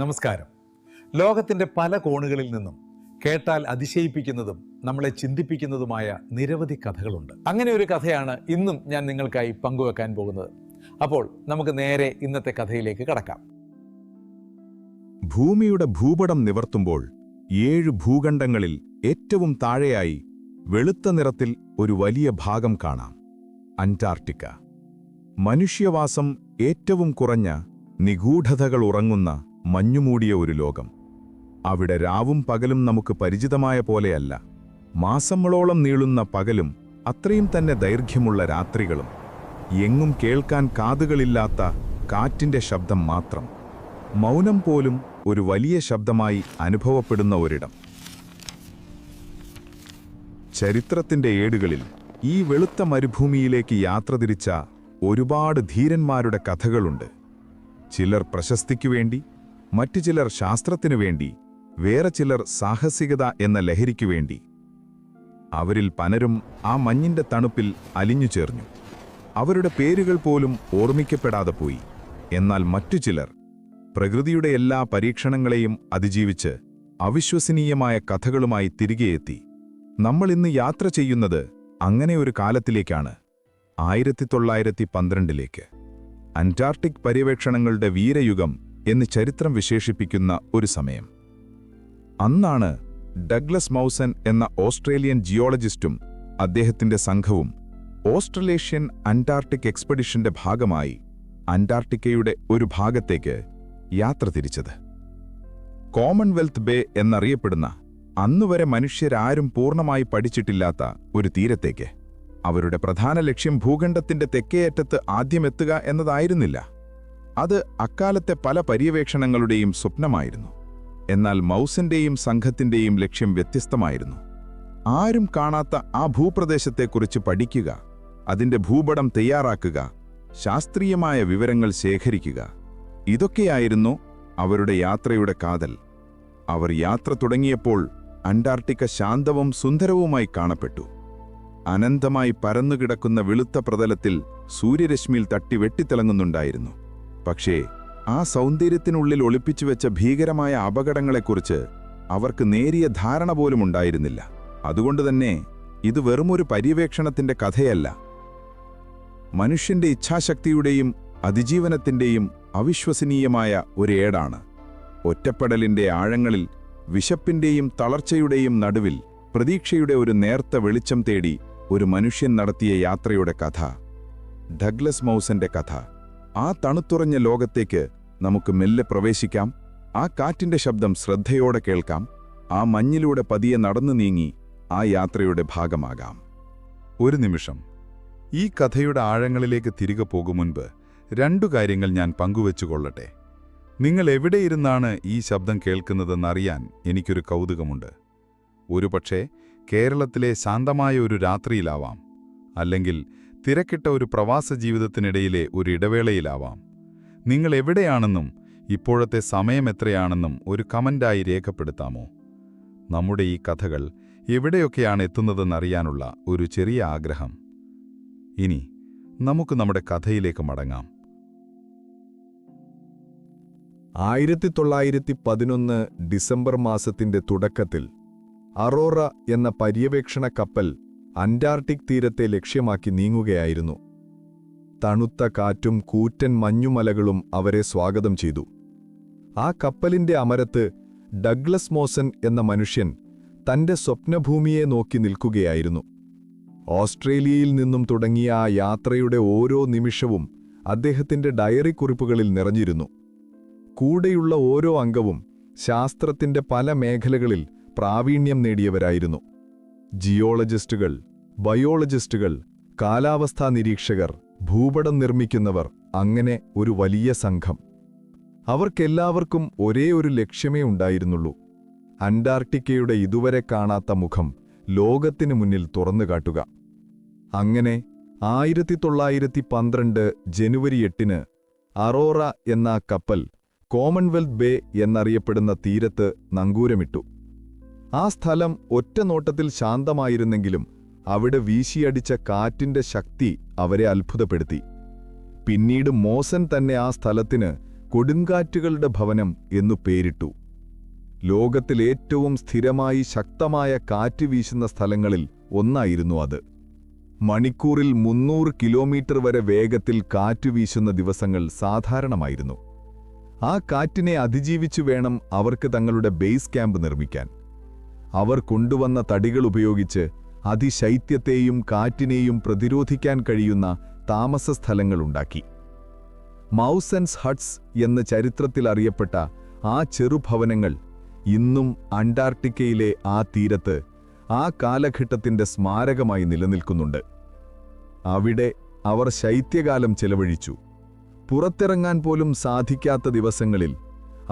നമസ്കാരം. ലോകത്തിൻ്റെ പല കോണുകളിൽ നിന്നും കേട്ടാൽ അതിശയിപ്പിക്കുന്നതും നമ്മളെ ചിന്തിപ്പിക്കുന്നതുമായ നിരവധി കഥകളുണ്ട്. അങ്ങനെ ഒരു കഥയാണ് ഇന്നും ഞാൻ നിങ്ങൾക്കായി പങ്കുവെക്കാൻ പോകുന്നത്. അപ്പോൾ നമുക്ക് നേരെ ഇന്നത്തെ കഥയിലേക്ക് കടക്കാം. ഭൂമിയുടെ ഭൂപടം നിവർത്തുമ്പോൾ 7 ഭൂഖണ്ഡങ്ങളിൽ ഏറ്റവും താഴെയായി വെളുത്ത നിറത്തിൽ ഒരു വലിയ ഭാഗം കാണാം. അന്റാർട്ടിക്ക. മനുഷ്യവാസം ഏറ്റവും കുറഞ്ഞ, നിഗൂഢതകൾ ഉറങ്ങുന്ന മഞ്ഞുമൂടിയ ഒരു ലോകം. അവിടെ രാവും പകലും നമുക്ക് പരിചിതമായ പോലെയല്ല. മാസങ്ങളോളം നീളുന്ന പകലും അത്രയും തന്നെ ദൈർഘ്യമുള്ള രാത്രികളും. എങ്ങും കേൾക്കാൻ കാതുകളില്ലാത്ത കാറ്റിന്റെ ശബ്ദം മാത്രം. മൗനം പോലും ഒരു വലിയ ശബ്ദമായി അനുഭവപ്പെടുന്ന ഒരിടം. ചരിത്രത്തിന്റെ ഏടുകളിൽ ഈ വെളുത്ത മരുഭൂമിയിലേക്ക് യാത്ര തിരിച്ച ഒരുപാട് ധീരന്മാരുടെ കഥകളുണ്ട്. ചിലർ പ്രശസ്തിക്കുവേണ്ടി, മറ്റു ചിലർ ശാസ്ത്രത്തിനു വേണ്ടി, വേറെ ചിലർ സാഹസികത എന്ന ലഹരിക്കു വേണ്ടി. അവരിൽ പലരും ആ മഞ്ഞിന്റെ തണുപ്പിൽ അലിഞ്ഞു ചേർന്നു. അവരുടെ പേരുകൾ പോലും ഓർമ്മിക്കപ്പെടാതെ പോയി. എന്നാൽ മറ്റു ചിലർ പ്രകൃതിയുടെ എല്ലാ പരീക്ഷണങ്ങളെയും അതിജീവിച്ച് അവിശ്വസനീയമായ കഥകളുമായി തിരികെയെത്തി. നമ്മൾ ഇന്ന് യാത്ര ചെയ്യുന്നത് അങ്ങനെ ഒരു കാലത്തിലേക്കാണ്. 1912 അന്റാർട്ടിക് പര്യവേക്ഷണങ്ങളുടെ വീരയുഗം എന്ന് ചരിത്രം വിശേഷിപ്പിക്കുന്ന ഒരു സമയം. അന്നാണ് ഡഗ്ലസ് മൗസൻ എന്ന ഓസ്ട്രേലിയൻ ജിയോളജിസ്റ്റും അദ്ദേഹത്തിന്റെ സംഘവും ഓസ്ട്രലേഷ്യൻ അന്റാർട്ടിക് എക്സ്പെഡിഷന്റെ ഭാഗമായി അന്റാർട്ടിക്കയുടെ ഒരു ഭാഗത്തേക്ക് യാത്ര തിരിച്ചത്. കോമൺവെൽത്ത് ബേ എന്നറിയപ്പെടുന്ന, അന്നുവരെ മനുഷ്യരാരും പൂർണ്ണമായി പഠിച്ചിട്ടില്ലാത്ത ഒരു തീരത്തേക്ക്. അവരുടെ പ്രധാന ലക്ഷ്യം ഭൂഖണ്ഡത്തിന്റെ തെക്കേയറ്റത്ത് ആദ്യമെത്തുക എന്നതായിരുന്നില്ല. അത് അക്കാലത്തെ പല പര്യവേക്ഷണങ്ങളുടെയും സ്വപ്നമായിരുന്നു. എന്നാൽ മൗസന്റെയും സംഘത്തിന്റെയും ലക്ഷ്യം വ്യത്യസ്തമായിരുന്നു. ആരും കാണാത്ത ആ ഭൂപ്രദേശത്തെക്കുറിച്ച് പഠിക്കുക, അതിന്റെ ഭൂപടം തയ്യാറാക്കുക, ശാസ്ത്രീയമായ വിവരങ്ങൾ ശേഖരിക്കുക. ഇതൊക്കെയായിരുന്നു അവരുടെ യാത്രയുടെ കാതൽ. അവർ യാത്ര തുടങ്ങിയപ്പോൾ അന്റാർട്ടിക്ക ശാന്തവും സുന്ദരവുമായി കാണപ്പെട്ടു. അനന്തമായി പരന്നുകിടക്കുന്ന വെളുത്ത പ്രതലത്തിൽ സൂര്യരശ്മിയിൽ തട്ടി വെട്ടിത്തിളങ്ങുന്നുണ്ടായിരുന്നു. പക്ഷേ ആ സൗന്ദര്യത്തിനുള്ളിൽ ഒളിപ്പിച്ചുവെച്ച ഭീകരമായ അപകടങ്ങളെക്കുറിച്ച് അവർക്ക് നേരിയ ധാരണ പോലും ഉണ്ടായിരുന്നില്ല. അതുകൊണ്ടുതന്നെ ഇത് വെറുമൊരു പര്യവേക്ഷണത്തിന്റെ കഥയല്ല, മനുഷ്യന്റെ ഇച്ഛാശക്തിയുടെയും അതിജീവനത്തിന്റെയും അവിശ്വസനീയമായ ഒരു ഏടാണ്. ഒറ്റപ്പെടലിന്റെ ആഴങ്ങളിൽ, വിശപ്പിന്റെയും തളർച്ചയുടെയും നടുവിൽ പ്രതീക്ഷയുടെ ഒരു നേർത്ത വെളിച്ചം തേടി ഒരു മനുഷ്യൻ നടത്തിയ യാത്രയുടെ കഥ. ഡഗ്ലസ് മൗസന്റെ കഥ. ആ തണുത്തുറഞ്ഞ ലോകത്തേക്ക് നമുക്ക് മെല്ലെ പ്രവേശിക്കാം. ആ കാറ്റിന്റെ ശബ്ദം ശ്രദ്ധയോടെ കേൾക്കാം. ആ മഞ്ഞിലൂടെ പതിയെ നടന്നു നീങ്ങി ആ യാത്രയുടെ ഭാഗമാകാം. ഒരു നിമിഷം ഈ കഥയുടെ ആഴങ്ങളിലേക്ക് തിരികെ പോകും മുൻപ് 2 കാര്യങ്ങൾ ഞാൻ പങ്കുവെച്ചുകൊള്ളട്ടെ. നിങ്ങൾ എവിടെയിരുന്നാണ് ഈ ശബ്ദം കേൾക്കുന്നതെന്നറിയാൻ എനിക്കൊരു കൗതുകമുണ്ട്. ഒരുപക്ഷേ കേരളത്തിലെ ശാന്തമായ ഒരു രാത്രിയിലാവാം, അല്ലെങ്കിൽ തിരക്കിട്ട ഒരു പ്രവാസ ജീവിതത്തിനിടയിലെ ഒരു ഇടവേളയിലാവാം. നിങ്ങൾ എവിടെയാണെന്നും ഇപ്പോഴത്തെ സമയം എത്രയാണെന്നും ഒരു കമന്റായി രേഖപ്പെടുത്താമോ? നമ്മുടെ ഈ കഥകൾ എവിടെയൊക്കെയാണ് എത്തുന്നതെന്നറിയാനുള്ള ഒരു ചെറിയ ആഗ്രഹം. ഇനി നമുക്ക് നമ്മുടെ കഥയിലേക്ക് മടങ്ങാം. 1911 ഡിസംബർ മാസത്തിന്റെ തുടക്കത്തിൽ അറോറ എന്ന പര്യവേക്ഷണ കപ്പൽ അന്റാർട്ടിക് തീരത്തെ ലക്ഷ്യമാക്കി നീങ്ങുകയായിരുന്നു. തണുത്ത കാറ്റും കൂറ്റൻ മഞ്ഞുമലകളും അവരെ സ്വാഗതം ചെയ്തു. ആ കപ്പലിന്റെ അമരത്ത് ഡഗ്ലസ് മോസൻ എന്ന മനുഷ്യൻ തന്റെ സ്വപ്നഭൂമിയെ നോക്കി നിൽക്കുകയായിരുന്നു. ഓസ്ട്രേലിയയിൽ നിന്നും തുടങ്ങിയ ആ യാത്രയുടെ ഓരോ നിമിഷവും അദ്ദേഹത്തിന്റെ ഡയറി കുറിപ്പുകളിൽ നിറഞ്ഞിരുന്നു. കൂടെയുള്ള ഓരോ അംഗവും ശാസ്ത്രത്തിന്റെ പല മേഖലകളിൽ പ്രാവീണ്യം നേടിയവരായിരുന്നു. ജിയോളജിസ്റ്റുകൾ, ബയോളജിസ്റ്റുകൾ, കാലാവസ്ഥാ നിരീക്ഷകർ, ഭൂപടം നിർമ്മിക്കുന്നവർ, അങ്ങനെ ഒരു വലിയ സംഘം. അവർക്കെല്ലാവർക്കും ഒരേ ഒരു ലക്ഷ്യമേ ഉണ്ടായിരുന്നുള്ളൂ: അന്റാർട്ടിക്കയുടെ ഇതുവരെ കാണാത്ത മുഖം ലോകത്തിനു മുന്നിൽ തുറന്നുകാട്ടുക. അങ്ങനെ 1912 ജനുവരി 8 അറോറ എന്ന കപ്പൽ കോമൺവെൽത്ത് ബേ എന്നറിയപ്പെടുന്ന തീരത്ത് നങ്കൂരമിട്ടു. ആ സ്ഥലം ഒറ്റ നോട്ടത്തിൽ ശാന്തമായിരുന്നെങ്കിലും അവിടെ വീശിയടിച്ച കാറ്റിന്റെ ശക്തി അവരെ അത്ഭുതപ്പെടുത്തി. പിന്നീട് മോസൻ തന്നെ ആ സ്ഥലത്തിന് കൊടുങ്കാറ്റുകളുടെ ഭവനം എന്നു പേരിട്ടു. ലോകത്തിലേറ്റവും സ്ഥിരമായി ശക്തമായ കാറ്റ് വീശുന്ന സ്ഥലങ്ങളിൽ ഒന്നായിരുന്നു അത്. മണിക്കൂറിൽ 300 കിലോമീറ്റർ വരെ വേഗത്തിൽ കാറ്റ് വീശുന്ന ദിവസങ്ങൾ സാധാരണമായിരുന്നു. ആ കാറ്റിനെ അതിജീവിച്ചു വേണം അവർക്ക് തങ്ങളുടെ ബേസ് ക്യാമ്പ് നിർമ്മിക്കാൻ. അവർ കൊണ്ടുവന്ന തടികൾ ഉപയോഗിച്ച് അതിശൈത്യത്തെയും കാറ്റിനെയും പ്രതിരോധിക്കാൻ കഴിയുന്ന താമസസ്ഥലങ്ങളുണ്ടാക്കി. മൗസൻസ് ഹട്ട്സ് എന്ന് ചരിത്രത്തിൽ അറിയപ്പെട്ട ആ ചെറുഭവനങ്ങൾ ഇന്നും അന്റാർട്ടിക്കയിലെ ആ തീരത്ത് ആ കാലഘട്ടത്തിന്റെ സ്മാരകമായി നിലനിൽക്കുന്നുണ്ട്. അവിടെ അവർ ശൈത്യകാലം ചെലവഴിച്ചു. പുറത്തിറങ്ങാൻ പോലും സാധിക്കാത്ത ദിവസങ്ങളിൽ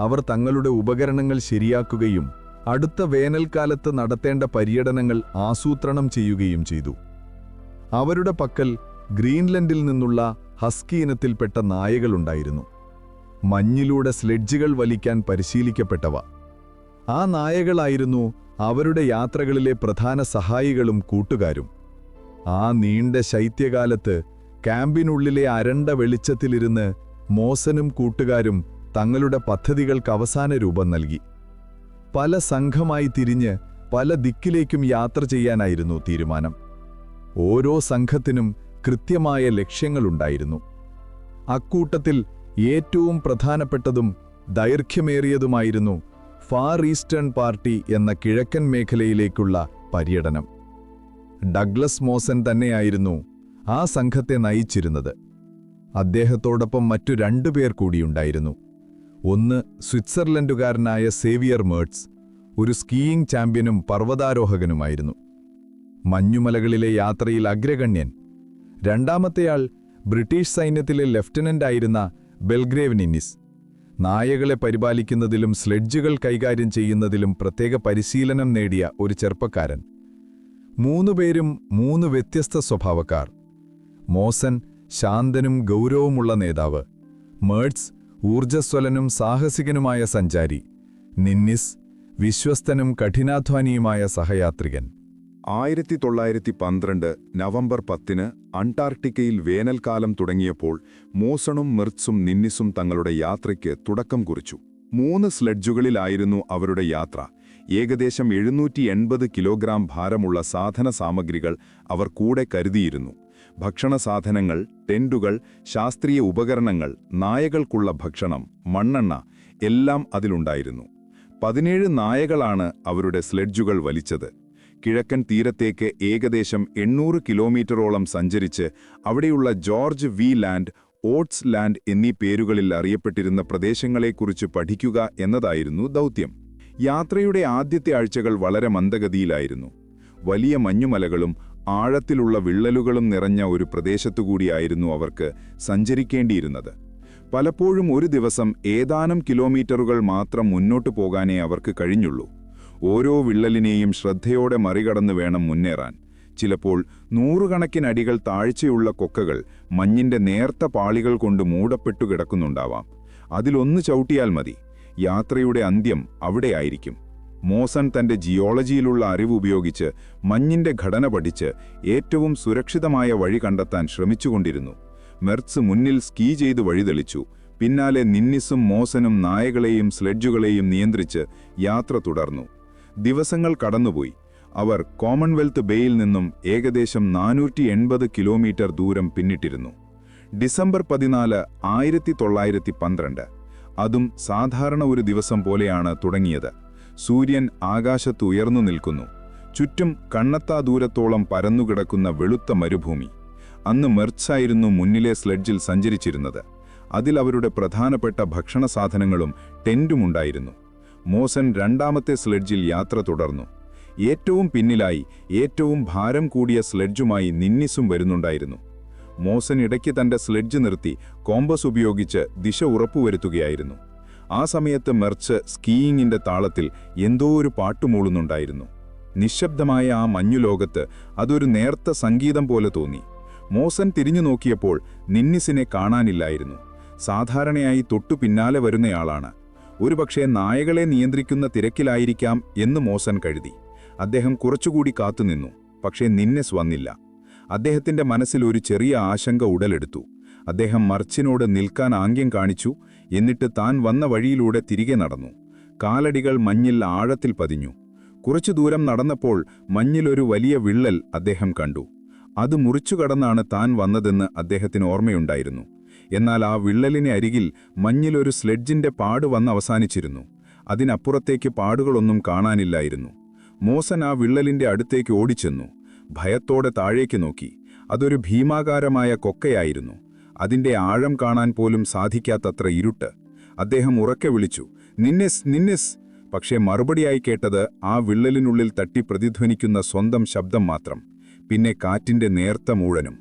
അവർ തങ്ങളുടെ ഉപകരണങ്ങൾ ശരിയാക്കുകയും അടുത്ത വേനൽക്കാലത്ത് നടത്തേണ്ട പര്യടനങ്ങൾ ആസൂത്രണം ചെയ്യുകയും ചെയ്തു. അവരുടെ പക്കൽ ഗ്രീൻലൻഡിൽ നിന്നുള്ള ഹസ്കി ഇനത്തിൽപ്പെട്ട നായകളുണ്ടായിരുന്നു. മഞ്ഞിലൂടെ സ്ലെഡ്ജുകൾ വലിക്കാൻ പരിശീലിക്കപ്പെട്ടവ. ആ നായകളായിരുന്നു അവരുടെ യാത്രകളിലെ പ്രധാന സഹായികളും കൂട്ടുകാരും. ആ നീണ്ട ശൈത്യകാലത്ത് ക്യാമ്പിനുള്ളിലെ അരണ്ട വെളിച്ചത്തിലിരുന്ന് മോസനും കൂട്ടുകാരും തങ്ങളുടെ പദ്ധതികൾക്ക് അവസാന രൂപം നൽകി. പല സംഘമായി തിരിഞ്ഞ് പല ദിക്കിലേക്കും യാത്ര ചെയ്യാനായിരുന്നു തീരുമാനം. ഓരോ സംഘത്തിനും കൃത്യമായ ലക്ഷ്യങ്ങളുണ്ടായിരുന്നു. അക്കൂട്ടത്തിൽ ഏറ്റവും പ്രധാനപ്പെട്ടതും ദൈർഘ്യമേറിയതുമായിരുന്നു ഫാർ ഈസ്റ്റേൺ പാർട്ടി എന്ന കിഴക്കൻ മേഖലയിലേക്കുള്ള പര്യടനം. ഡഗ്ലസ് മോസൻ തന്നെയായിരുന്നു ആ സംഘത്തെ നയിച്ചിരുന്നത്. അദ്ദേഹത്തോടൊപ്പം മറ്റു 2 പേർ കൂടിയുണ്ടായിരുന്നു. ഒന്ന് സ്വിറ്റ്സർലൻഡുകാരനായ സേവിയർ മേർട്സ്, ഒരു സ്കീയിംഗ് ചാമ്പ്യനും പർവ്വതാരോഹകനുമായിരുന്നു. മഞ്ഞുമലകളിലെ യാത്രയിൽ അഗ്രഗണ്യൻ. രണ്ടാമത്തെയാൾ ബ്രിട്ടീഷ് സൈന്യത്തിലെ ലെഫ്റ്റനന്റായിരുന്ന ബെൽഗ്രേവ് നിന്നിസ്. നായകളെ പരിപാലിക്കുന്നതിലും സ്ലെഡ്ജുകൾ കൈകാര്യം ചെയ്യുന്നതിലും പ്രത്യേക പരിശീലനം നേടിയ ഒരു ചെറുപ്പക്കാരൻ. 3 പേരും 3 വ്യത്യസ്ത സ്വഭാവക്കാർ. മോസൻ ശാന്തനും ഗൗരവമുള്ള നേതാവ്, മേർട്സ് ഊർജ്ജസ്വലനും സാഹസികനുമായ സഞ്ചാരി, നിന്നിസ് വിശ്വസ്തനും കഠിനാധ്വാനിയുമായ സഹയാത്രികൻ. 1912 നവംബർ 10 അന്റാർട്ടിക്കയിൽ വേനൽക്കാലം തുടങ്ങിയപ്പോൾ മോസണും മിർട്സും നിന്നിസും തങ്ങളുടെ യാത്രയ്ക്ക് തുടക്കം കുറിച്ചു. 3 സ്ലെഡ്ജുകളിലായിരുന്നു അവരുടെ യാത്ര. ഏകദേശം 780 കിലോഗ്രാം ഭാരമുള്ള സാധന സാമഗ്രികൾ അവർ കൂടെ കരുതിയിരുന്നു. ഭക്ഷണ സാധനങ്ങൾ, ടെന്റുകൾ, ശാസ്ത്രീയ ഉപകരണങ്ങൾ, നായകൾക്കുള്ള ഭക്ഷണം, മണ്ണെണ്ണ എല്ലാം അതിലുണ്ടായിരുന്നു. 17 നായകളാണ് അവരുടെ സ്ലെഡ്ജുകൾ വലിച്ചത്. കിഴക്കൻ തീരത്തേക്ക് ഏകദേശം 800 കിലോമീറ്ററോളം സഞ്ചരിച്ച് അവിടെയുള്ള George V Land, Oates Land എന്നീ പേരുകളിൽ അറിയപ്പെട്ടിരുന്ന പ്രദേശങ്ങളെക്കുറിച്ച് പഠിക്കുക എന്നതായിരുന്നു ദൗത്യം. യാത്രയുടെ ആദ്യത്തെ ആഴ്ചകൾ വളരെ മന്ദഗതിയിലായിരുന്നു. വലിയ മഞ്ഞുമലകളും ആഴത്തിലുള്ള വിള്ളലുകളും നിറഞ്ഞ ഒരു പ്രദേശത്തുകൂടിയായിരുന്നു അവർക്ക് സഞ്ചരിക്കേണ്ടിയിരുന്നത്. പലപ്പോഴും ഒരു ദിവസം ഏതാനും കിലോമീറ്ററുകൾ മാത്രം മുന്നോട്ടു പോകാനേ അവർക്ക് കഴിഞ്ഞുള്ളൂ. ഓരോ വിള്ളലിനെയും ശ്രദ്ധയോടെ മറികടന്നു വേണം മുന്നേറാൻ. ചിലപ്പോൾ 100 കണക്കിനടികൾ താഴ്ചയുള്ള കൊക്കകൾ മഞ്ഞിന്റെ നേർത്ത പാളികൾ കൊണ്ട് മൂടപ്പെട്ടു കിടക്കുന്നുണ്ടാവാം. അതിലൊന്ന് ചവിട്ടിയാൽ മതി, യാത്രയുടെ അന്ത്യം അവിടെയായിരിക്കും. മോസൻ തന്റെ ജിയോളജിയിലുള്ള അറിവ് ഉപയോഗിച്ച് മഞ്ഞിന്റെ ഘടന പഠിച്ച് ഏറ്റവും സുരക്ഷിതമായ വഴി കണ്ടെത്താൻ ശ്രമിച്ചുകൊണ്ടിരുന്നു. മെർട്സ് മുന്നിൽ സ്കീ ചെയ്ത് വഴിതെളിച്ചു. പിന്നാലെ നിന്നിസും മോസനും നായകളെയും സ്ലെഡ്ജുകളെയും നിയന്ത്രിച്ച് യാത്ര തുടർന്നു. ദിവസങ്ങൾ കടന്നുപോയി. അവർ കോമൺവെൽത്ത് ബേയിൽ നിന്നും ഏകദേശം 480 കിലോമീറ്റർ ദൂരം പിന്നിട്ടിരുന്നു. ഡിസംബർ 14, 1912. അതും സാധാരണ ഒരു ദിവസം പോലെയാണ് തുടങ്ങിയത്. സൂര്യൻ ആകാശത്ത് ഉയർന്നു നിൽക്കുന്നു. ചുറ്റും കണ്ണെത്താ ദൂരത്തോളം പരന്നുകിടക്കുന്ന വെളുത്ത മരുഭൂമി. അന്ന് മെർട്സായിരുന്നു മുന്നിലെ സ്ലെഡ്ജിൽ സഞ്ചരിച്ചിരുന്നത്. അതിൽ അവരുടെ പ്രധാനപ്പെട്ട ഭക്ഷണ സാധനങ്ങളും ടെന്റുമുണ്ടായിരുന്നു. മോസൻ രണ്ടാമത്തെ സ്ലെഡ്ജിൽ യാത്ര തുടർന്നു. ഏറ്റവും പിന്നിലായി ഏറ്റവും ഭാരം കൂടിയ സ്ലെഡ്ജുമായി നിന്നിസും വരുന്നുണ്ടായിരുന്നു. മോസൻ ഇടയ്ക്ക് തന്റെ സ്ലെഡ്ജ് നിർത്തി കോമ്പസ് ഉപയോഗിച്ച് ദിശ ഉറപ്പുവരുത്തുകയായിരുന്നു. ആ സമയത്ത് മെർച്ച് സ്കീയിങ്ങിന്റെ താളത്തിൽ എന്തോ ഒരു പാട്ടുമൂളുന്നുണ്ടായിരുന്നു. നിശബ്ദമായ ആ മഞ്ഞുലോകത്ത് അതൊരു നേർത്ത സംഗീതം പോലെ തോന്നി. മോസൻ തിരിഞ്ഞു നോക്കിയപ്പോൾ നിന്നിസിനെ കാണാനില്ലായിരുന്നു. സാധാരണയായി തൊട്ടു പിന്നാലെ വരുന്നയാളാണ്. ഒരുപക്ഷെ നായകളെ നിയന്ത്രിക്കുന്ന തിരക്കിലായിരിക്കാം എന്ന് മോസൻ കരുതി. അദ്ദേഹം കുറച്ചുകൂടി കാത്തുനിന്നു. പക്ഷേ നിന്നിസ് വന്നില്ല. അദ്ദേഹത്തിന്റെ മനസ്സിൽ ഒരു ചെറിയ ആശങ്ക ഉടലെടുത്തു. അദ്ദേഹം മർച്ചിനോട് നിൽക്കാൻ ആംഗ്യം കാണിച്ചു. എന്നിട്ട് താൻ വന്ന വഴിയിലൂടെ തിരികെ നടന്നു. കാലടികൾ മഞ്ഞിൽ ആഴത്തിൽ പതിഞ്ഞു. കുറച്ചു ദൂരം നടന്നപ്പോൾ മഞ്ഞിലൊരു വലിയ വിള്ളൽ അദ്ദേഹം കണ്ടു. അത് മുറിച്ചു കടന്നാണ് താൻ വന്നതെന്ന് അദ്ദേഹത്തിന് ഓർമ്മയുണ്ടായിരുന്നു. എന്നാൽ ആ വിള്ളലിന് അരികിൽ മഞ്ഞിലൊരു സ്ലെഡ്ജിന്റെ പാട് വന്ന് അവസാനിച്ചിരുന്നു. അതിനപ്പുറത്തേക്ക് പാടുകളൊന്നും കാണാനില്ലായിരുന്നു. മോസൻ ആ വിള്ളലിന്റെ അടുത്തേക്ക് ഓടിച്ചെന്നു. ഭയത്തോടെ താഴേക്ക് നോക്കി. അതൊരു ഭീമാകാരമായ കൊക്കയായിരുന്നു. അതിന്റെ ആഴം കാണാൻ പോലും സാധിക്കാത്തത്ര ഇരുട്ട്. അദ്ദേഹം ഉറക്കെ വിളിച്ചു, "നിന്നിസ്, നിന്നിസ്!" പക്ഷേ മറുപടിയായി കേട്ടത് ആ വിള്ളലിനുള്ളിൽ തട്ടി പ്രതിധ്വനിക്കുന്ന സ്വന്തം ശബ്ദം മാത്രം. പിന്നെ കാറ്റിന്റെ നേർത്ത മൂഴനും.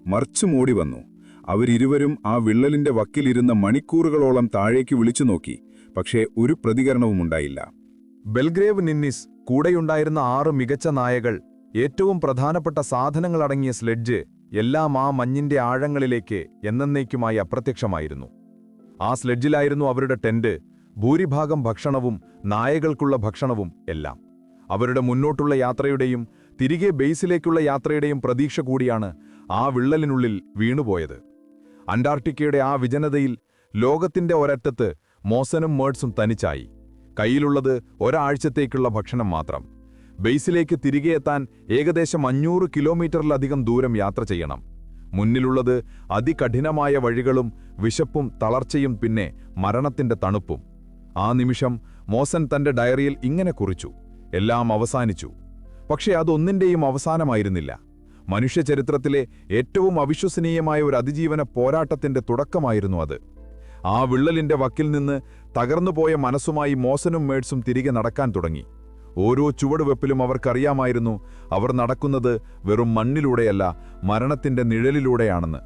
മർച്ചും ഓടി വന്നു. അവരിരുവരും ആ വിള്ളലിന്റെ വക്കിലിരുന്ന മണിക്കൂറുകളോളം താഴേക്ക് വിളിച്ചു നോക്കി. പക്ഷേ ഒരു പ്രതികരണവുമുണ്ടായില്ല. ബെൽഗ്രേവ്, നിന്നിസ്, കൂടെയുണ്ടായിരുന്ന 6 മികച്ച നായകൾ, ഏറ്റവും പ്രധാനപ്പെട്ട സാധനങ്ങളടങ്ങിയ സ്ലെഡ്ജ് എല്ലാം ആ മഞ്ഞിന്റെ ആഴങ്ങളിലേക്ക് എന്നേക്കുമായി അപ്രത്യക്ഷമായിരുന്നു. ആ സ്ലെഡ്ജിലായിരുന്നു അവരുടെ ടെന്റ്, ഭൂരിഭാഗം ഭക്ഷണവും നായകൾക്കുള്ള ഭക്ഷണവും എല്ലാം. അവരുടെ മുന്നോട്ടുള്ള യാത്രയുടെയും തിരികെ ബേസിലേക്കുള്ള യാത്രയുടെയും പ്രതീക്ഷ കൂടിയാണ് ആ വിള്ളലിനുള്ളിൽ വീണുപോയത്. അന്റാർട്ടിക്കയുടെ ആ വിജനതയിൽ ലോകത്തിന്റെ ഒരറ്റത്ത് മോസനും മേഡ്സും തനിച്ചായി. കയ്യിലുള്ളത് ഒരാഴ്ചത്തേക്കുള്ള ഭക്ഷണം മാത്രം. ബേസിലേക്ക് തിരികെ എത്താൻ ഏകദേശം 500 കിലോമീറ്ററിലധികം ദൂരം യാത്ര ചെയ്യണം. മുന്നിലുള്ളത് അതികഠിനമായ വഴികളും വിശപ്പും തളർച്ചയും, പിന്നെ മരണത്തിന്റെ തണുപ്പും. ആ നിമിഷം മോസൻ തന്റെ ഡയറിയിൽ ഇങ്ങനെ കുറിച്ചു: എല്ലാം അവസാനിച്ചു. പക്ഷേ അതൊന്നിന്റെയും അവസാനമായിരുന്നില്ല. മനുഷ്യചരിത്രത്തിലെ ഏറ്റവും അവിശ്വസനീയമായ ഒരു അതിജീവന പോരാട്ടത്തിന്റെ തുടക്കമായിരുന്നു അത്. ആ വിള്ളലിന്റെ വക്കിൽ നിന്ന് തകർന്നുപോയ മനസ്സുമായി മോസനും മേഡ്സും തിരികെ നടക്കാൻ തുടങ്ങി. ഓരോ ചുവടുവെപ്പിലും അവർക്കറിയാമായിരുന്നു അവർ നടക്കുന്നത് വെറും മണ്ണിലൂടെയല്ല, മരണത്തിന്റെ നിഴലിലൂടെയാണെന്ന്.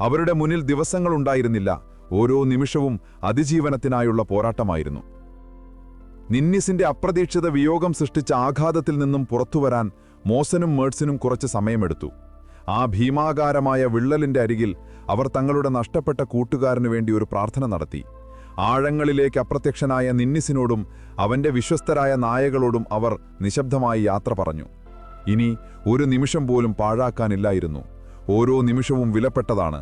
അവരുടെ മുന്നിൽ ദിവസങ്ങളുണ്ടായിരുന്നില്ല, ഓരോ നിമിഷവും അതിജീവനത്തിനായുള്ള പോരാട്ടമായിരുന്നു. നിന്നിസിന്റെ അപ്രതീക്ഷിത വിയോഗം സൃഷ്ടിച്ച ആഘാതത്തിൽ നിന്നും പുറത്തുവരാൻ മോസനും മേഡ്സിനും കുറച്ച് സമയമെടുത്തു. ആ ഭീമാകാരമായ വിള്ളലിന്റെ അരികിൽ അവർ തങ്ങളുടെ നഷ്ടപ്പെട്ട കൂട്ടുകാരനു വേണ്ടി ഒരു പ്രാർത്ഥന നടത്തി. ആഴങ്ങളിലേക്ക് അപ്രത്യക്ഷനായ നിന്നിസിനോടും അവന്റെ വിശ്വസ്തരായ നായകളോടും അവർ നിശബ്ദമായി യാത്ര പറഞ്ഞു. ഇനി ഒരു നിമിഷം പോലും പാഴാക്കാനില്ലായിരുന്നു. ഓരോ നിമിഷവും വിലപ്പെട്ടതാണ്.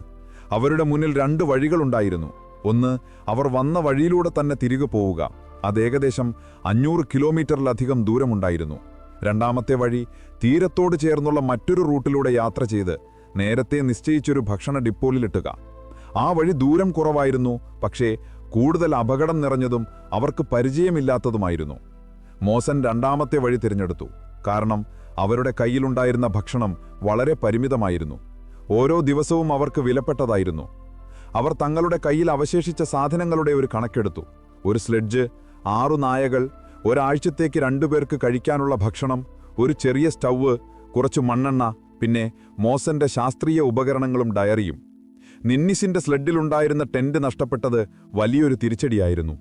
അവരുടെ മുന്നിൽ 2 വഴികളുണ്ടായിരുന്നു. ഒന്ന്, അവർ വന്ന വഴിയിലൂടെ തന്നെ തിരികെ പോവുക. അത് ഏകദേശം 500 കിലോമീറ്ററിലധികം ദൂരമുണ്ടായിരുന്നു. രണ്ടാമത്തെ വഴി, തീരത്തോട് ചേർന്നുള്ള മറ്റൊരു റൂട്ടിലൂടെ യാത്ര ചെയ്ത് നേരത്തെ നിശ്ചയിച്ചൊരു ഭക്ഷണ ഡിപ്പോയിലെത്തുക. ആ വഴി ദൂരം കുറവായിരുന്നു, പക്ഷേ കൂടുതൽ അപകടം നിറഞ്ഞതും അവർക്ക് പരിചയമില്ലാത്തതുമായിരുന്നു. മോസൻ രണ്ടാമത്തെ വഴി തിരഞ്ഞെടുത്തു. കാരണം അവരുടെ കയ്യിലുണ്ടായിരുന്ന ഭക്ഷണം വളരെ പരിമിതമായിരുന്നു. ഓരോ ദിവസവും അവർക്ക് വിലപ്പെട്ടതായിരുന്നു. അവർ തങ്ങളുടെ കയ്യിൽ അവശേഷിച്ച സാധനങ്ങളുടെ ഒരു കണക്കെടുത്തു. ഒരു സ്ലെഡ്ജ്, 6 നായകൾ, ഒരാഴ്ചത്തേക്ക് 2 പേർക്ക് കഴിക്കാനുള്ള ഭക്ഷണം, ഒരു ചെറിയ സ്റ്റൗവ്, കുറച്ചു മണ്ണെണ്ണ, പിന്നെ മോസന്റെ ശാസ്ത്രീയ ഉപകരണങ്ങളും ഡയറിയും. നിന്നിസിന്റെ സ്ലെഡിലുണ്ടായിരുന്ന ടെന്റ് നഷ്ടപ്പെട്ടത് വലിയൊരു തിരിച്ചടിയായിരുന്നു.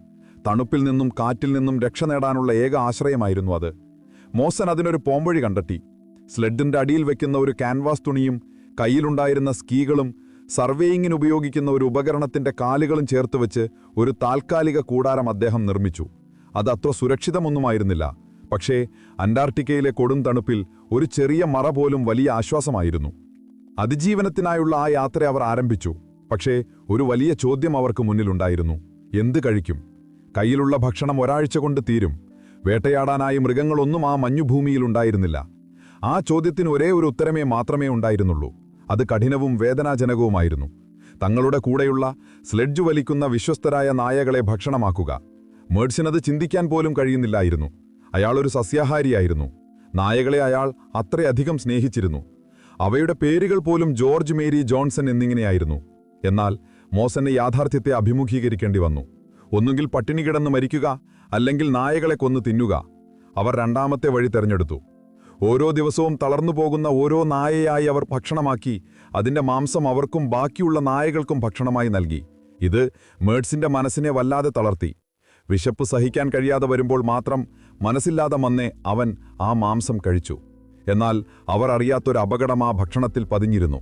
തണുപ്പിൽ നിന്നും കാറ്റിൽ നിന്നും രക്ഷ നേടാനുള്ള ഏക ആശ്രയമായിരുന്നു അത്. മോസൻ അതിനൊരു പോംവഴി കണ്ടെത്തി. സ്ലെഡിന്റെ അടിയിൽ വെക്കുന്ന ഒരു ക്യാൻവാസ് തുണിയും കയ്യിലുണ്ടായിരുന്ന സ്കീകളും സർവേയിങ്ങിന് ഉപയോഗിക്കുന്ന ഒരു ഉപകരണത്തിന്റെ കാലുകളും ചേർത്തുവെച്ച് ഒരു താൽക്കാലിക കൂടാരം അദ്ദേഹം നിർമ്മിച്ചു. അത് അത്ര സുരക്ഷിതമൊന്നുമായിരുന്നില്ല, പക്ഷേ അന്റാർട്ടിക്കയിലെ കൊടും തണുപ്പിൽ ഒരു ചെറിയ മറ പോലും വലിയ ആശ്വാസമായിരുന്നു. അതിജീവനത്തിനായുള്ള ആ യാത്ര അവർ ആരംഭിച്ചു. പക്ഷേ ഒരു വലിയ ചോദ്യം അവർക്ക് മുന്നിലുണ്ടായിരുന്നു: എന്ത് കഴിക്കും? കയ്യിലുള്ള ഭക്ഷണം ഒരാഴ്ച കൊണ്ട് തീരും. വേട്ടയാടാനായി മൃഗങ്ങളൊന്നും ആ മഞ്ഞുഭൂമിയിലുണ്ടായിരുന്നില്ല. ആ ചോദ്യത്തിന് ഒരേ ഒരു ഉത്തരമേ മാത്രമേ ഉണ്ടായിരുന്നുള്ളൂ. അത് കഠിനവും വേദനാജനകവുമായിരുന്നു. തങ്ങളുടെ കൂടെയുള്ള സ്ലെഡ്ജ് വലിക്കുന്ന വിശ്വസ്തരായ നായകളെ ഭക്ഷണമാക്കുക. മേഡ്സിനത് ചിന്തിക്കാൻ പോലും കഴിയുന്നില്ലായിരുന്നു. അയാളൊരു സസ്യാഹാരിയായിരുന്നു. നായകളെ അയാൾ അത്രയധികം സ്നേഹിച്ചിരുന്നു. അവയുടെ പേരുകൾ പോലും ജോർജ് മേരി ജോൺസൺ എന്നിങ്ങനെയായിരുന്നു. എന്നാൽ മോസന് യാഥാർത്ഥ്യത്തെ അഭിമുഖീകരിക്കേണ്ടി വന്നു. ഒന്നുകിൽ പട്ടിണി കിടന്ന് മരിക്കുക, അല്ലെങ്കിൽ നായകളെ കൊന്നു തിന്നുക. അവർ രണ്ടാമത്തെ വഴി തെരഞ്ഞെടുത്തു. ഓരോ ദിവസവും തളർന്നു പോകുന്ന ഓരോ നായയായി അവർ ഭക്ഷണമാക്കി. അതിന്റെ മാംസം അവർക്കും ബാക്കിയുള്ള നായകൾക്കും ഭക്ഷണമായി നൽകി. ഇത് മേഡ്സിന്റെ മനസ്സിനെ വല്ലാതെ തളർത്തി. വിശപ്പ് സഹിക്കാൻ കഴിയാതെ വരുമ്പോൾ മാത്രം മനസ്സില്ലാതെ വന്നേ അവൻ ആ മാംസം കഴിച്ചു. എന്നാൽ അവർ അറിയാത്തൊരു അപകടം ആ ഭക്ഷണത്തിൽ പതിഞ്ഞിരുന്നു.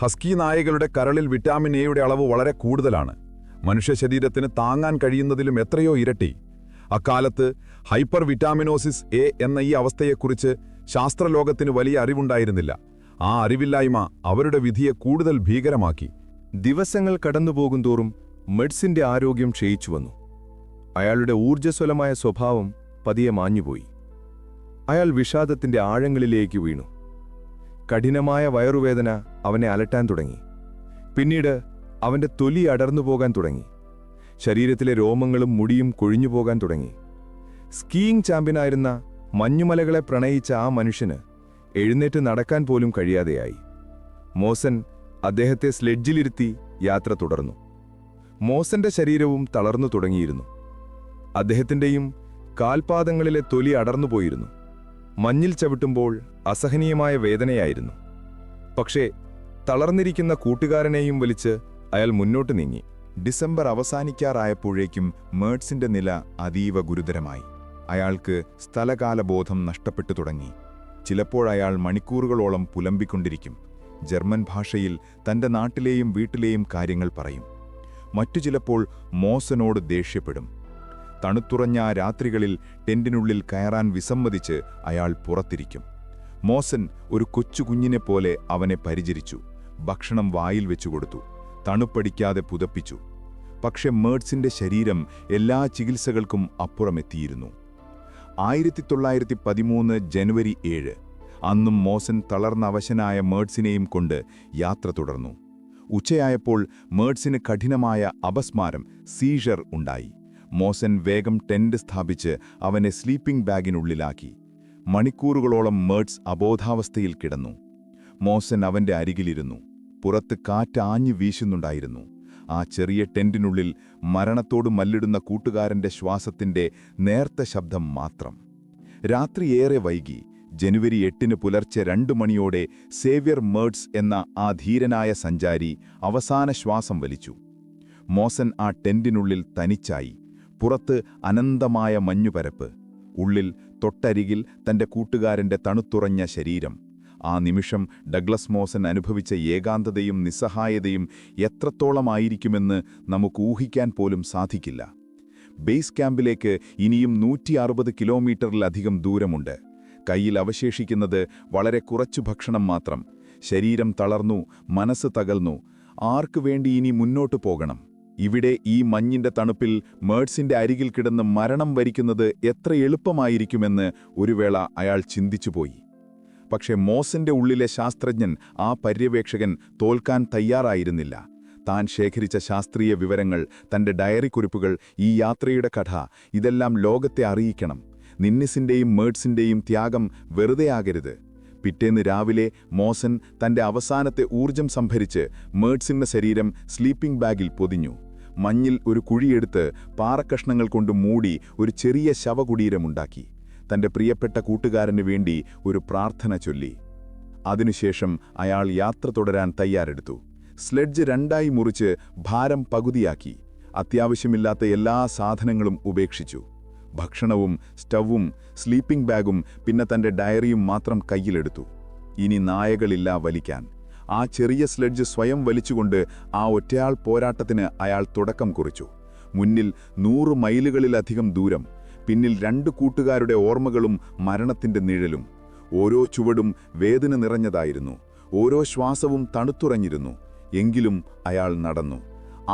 ഹസ്കി നായകളുടെ കരളിൽ വിറ്റാമിൻ എയുടെ അളവ് വളരെ കൂടുതലാണ്. മനുഷ്യ ശരീരത്തിന് താങ്ങാൻ കഴിയുന്നതിലും എത്രയോ ഇരട്ടി. അക്കാലത്ത് ഹൈപ്പർ വിറ്റാമിനോസിസ് എ എന്ന ഈ അവസ്ഥയെക്കുറിച്ച് ശാസ്ത്രലോകത്തിന് വലിയ അറിവുണ്ടായിരുന്നില്ല. ആ അറിവില്ലായ്മ അവരുടെ വിധിയെ കൂടുതൽ ഭീകരമാക്കി. ദിവസങ്ങൾ കടന്നുപോകുന്തോറും മെഡ്സിന്റെ ആരോഗ്യം ക്ഷയിച്ചു വന്നു. അയാളുടെ ഊർജ്ജസ്വലമായ സ്വഭാവം പതിയെ മാഞ്ഞുപോയി. അയാൾ വിഷാദത്തിന്റെ ആഴങ്ങളിലേക്ക് വീണു. കഠിനമായ വയറുവേദന അവനെ അലട്ടാൻ തുടങ്ങി. പിന്നീട് അവന്റെ തൊലി അടർന്നുപോകാൻ തുടങ്ങി. ശരീരത്തിലെ രോമങ്ങളും മുടിയും കൊഴിഞ്ഞുപോകാൻ തുടങ്ങി. സ്കീയിങ് ചാമ്പ്യനായിരുന്ന മഞ്ഞുമലകളെ പ്രണയിച്ച ആ മനുഷ്യന് എഴുന്നേറ്റ് നടക്കാൻ പോലും കഴിയാതെയായി. മോസൻ അദ്ദേഹത്തെ സ്ലെഡ്ജിലിരുത്തി യാത്ര തുടർന്നു. മോസന്റെ ശരീരവും തളർന്നു തുടങ്ങിയിരുന്നു. അദ്ദേഹത്തിന്റെയും കാൽപാദങ്ങളിലെ തൊലി അടർന്നുപോയിരുന്നു. മഞ്ഞിൽ ചവിട്ടുമ്പോൾ അസഹനീയമായ വേദനയായിരുന്നു. പക്ഷേ തളർന്നിരിക്കുന്ന കൂട്ടുകാരനെയും വലിച്ച് അയാൾ മുന്നോട്ട് നീങ്ങി. ഡിസംബർ അവസാനിക്കാറായപ്പോഴേക്കും മേഡ്സിന്റെ നില അതീവ ഗുരുതരമായി. അയാൾക്ക് സ്ഥലകാലബോധം നഷ്ടപ്പെട്ടു തുടങ്ങി. ചിലപ്പോഴയാൾ മണിക്കൂറുകളോളം പുലമ്പിക്കൊണ്ടിരിക്കും. ജർമ്മൻ ഭാഷയിൽ തന്റെ നാട്ടിലെയും വീട്ടിലെയും കാര്യങ്ങൾ പറയും. മറ്റു ചിലപ്പോൾ മോസനോട് ദേഷ്യപ്പെടും. തണുത്തുറഞ്ഞ ആ രാത്രികളിൽ ടെന്റിനുള്ളിൽ കയറാൻ വിസമ്മതിച്ച് അയാൾ പുറത്തിരിക്കും. മോസൻ ഒരു കൊച്ചുകുഞ്ഞിനെപ്പോലെ അവനെ പരിചരിച്ചു. ഭക്ഷണം വായിൽ വെച്ചുകൊടുത്തു. തണുപ്പടിക്കാതെ പുതപ്പിച്ചു. പക്ഷെ മേഡ്സിന്റെ ശരീരം എല്ലാ ചികിത്സകൾക്കും അപ്പുറമെത്തിയിരുന്നു. 1913 ജനുവരി 7 അന്നും മോസൻ തളർന്ന അവശനായ മേഡ്സിനെയും കൊണ്ട് യാത്ര തുടർന്നു. ഉച്ചയായപ്പോൾ മേഡ്സിന് കഠിനമായ അപസ്മാരം സീഷർ ഉണ്ടായി. മോസൻ വേഗം ടെന്റ് സ്ഥാപിച്ച് അവനെ സ്ലീപ്പിംഗ് ബാഗിനുള്ളിലാക്കി. മണിക്കൂറുകളോളം മേഡ്സ് അബോധാവസ്ഥയിൽ കിടന്നു. മോസൻ അവന്റെ അരികിലിരുന്നു. പുറത്ത് കാറ്റ് ആഞ്ഞു വീശുന്നുണ്ടായിരുന്നു. ആ ചെറിയ ടെന്റിനുള്ളിൽ മരണത്തോട് മല്ലിടുന്ന കൂട്ടുകാരന്റെ ശ്വാസത്തിന്റെ നേർത്ത ശബ്ദം മാത്രം. രാത്രി ഏറെ വൈകി. ജനുവരി 8 പുലർച്ചെ 2 മണിയോടെ സേവ്യർ മേഡ്സ് എന്ന ആ ധീരനായ സഞ്ചാരി അവസാന ശ്വാസം വലിച്ചു. മോസൻ ആ ടെന്റിനുള്ളിൽ തനിച്ചായി. പുറത്ത് അനന്തമായ മഞ്ഞുപരപ്പ്. ഉള്ളിൽ തൊട്ടരികിൽ തന്റെ കൂട്ടുകാരന്റെ തണുത്തുറഞ്ഞ ശരീരം. ആ നിമിഷം ഡഗ്ലസ് മോസൻ അനുഭവിച്ച ഏകാന്തതയും നിസ്സഹായതയും എത്രത്തോളമായിരിക്കുമെന്ന് നമുക്ക് ഊഹിക്കാൻ പോലും സാധിക്കില്ല. ബേസ് ക്യാമ്പിലേക്ക് ഇനിയും 160 കിലോമീറ്ററിലധികം ദൂരമുണ്ട്. കയ്യിൽ അവശേഷിക്കുന്നത് വളരെ കുറച്ചു ഭക്ഷണം മാത്രം. ശരീരം തളർന്നു, മനസ്സ് തകർന്നു. ആർക്കു വേണ്ടി ഇനി മുന്നോട്ടു പോകണം? ഇവിടെ ഈ മഞ്ഞിന്റെ തണുപ്പിൽ മേഡ്സിന്റെ അരികിൽ കിടന്ന് മരണം വരിക്കുന്നത് എത്ര എളുപ്പമായിരിക്കുമെന്ന് ഒരു വേള അയാൾ ചിന്തിച്ചുപോയി. പക്ഷെ മോസന്റെ ഉള്ളിലെ ശാസ്ത്രജ്ഞൻ, ആ പര്യവേക്ഷകൻ, തോൽക്കാൻ തയ്യാറായിരുന്നില്ല. താൻ ശേഖരിച്ച ശാസ്ത്രീയ വിവരങ്ങൾ, തന്റെ ഡയറി കുറിപ്പുകൾ, ഈ യാത്രയുടെ കഥ, ഇതെല്ലാം ലോകത്തെ അറിയിക്കണം. നിന്നിസിന്റെയും മേഡ്സിന്റെയും ത്യാഗം വെറുതെയാകരുത്. പിറ്റേന്ന് രാവിലെ മോസൻ തന്റെ അവസാനത്തെ ഊർജം സംഭരിച്ച് മേഡ്സിന്റെ ശരീരം സ്ലീപ്പിംഗ് ബാഗിൽ പൊതിഞ്ഞു. മഞ്ഞിൽ ഒരു കുഴിയെടുത്ത് പാറക്കഷ്ണങ്ങൾ കൊണ്ട് മൂടി ഒരു ചെറിയ ശവകുടീരമുണ്ടാക്കി. തന്റെ പ്രിയപ്പെട്ട കൂട്ടുകാരന് വേണ്ടി ഒരു പ്രാർത്ഥന ചൊല്ലി. അതിനുശേഷം അയാൾ യാത്ര തുടരാൻ തയ്യാറെടുത്തു. സ്ലെഡ്ജ് 2 മുറിച്ച് ഭാരം പകുതിയാക്കി. അത്യാവശ്യമില്ലാത്ത എല്ലാ സാധനങ്ങളും ഉപേക്ഷിച്ചു. ഭക്ഷണവും സ്റ്റൗവും സ്ലീപ്പിംഗ് ബാഗും പിന്നെ തന്റെ ഡയറിയും മാത്രം കയ്യിലെടുത്തു. ഇനി നായകളില്ല വലിക്കാൻ. ആ ചെറിയ സ്ലെഡ്ജ് സ്വയം വലിച്ചുകൊണ്ട് ആ ഒറ്റയാൾ പോരാട്ടത്തിന് അയാൾ തുടക്കം കുറിച്ചു. മുന്നിൽ 100 മൈലുകളിലധികം ദൂരം. പിന്നിൽ 2 കൂട്ടുകാരുടെ ഓർമ്മകളും മരണത്തിന്റെ നിഴലും. ഓരോ ചുവടും വേദന നിറഞ്ഞതായിരുന്നു. ഓരോ ശ്വാസവും തണുത്തുറഞ്ഞിരുന്നു. എങ്കിലും അയാൾ നടന്നു.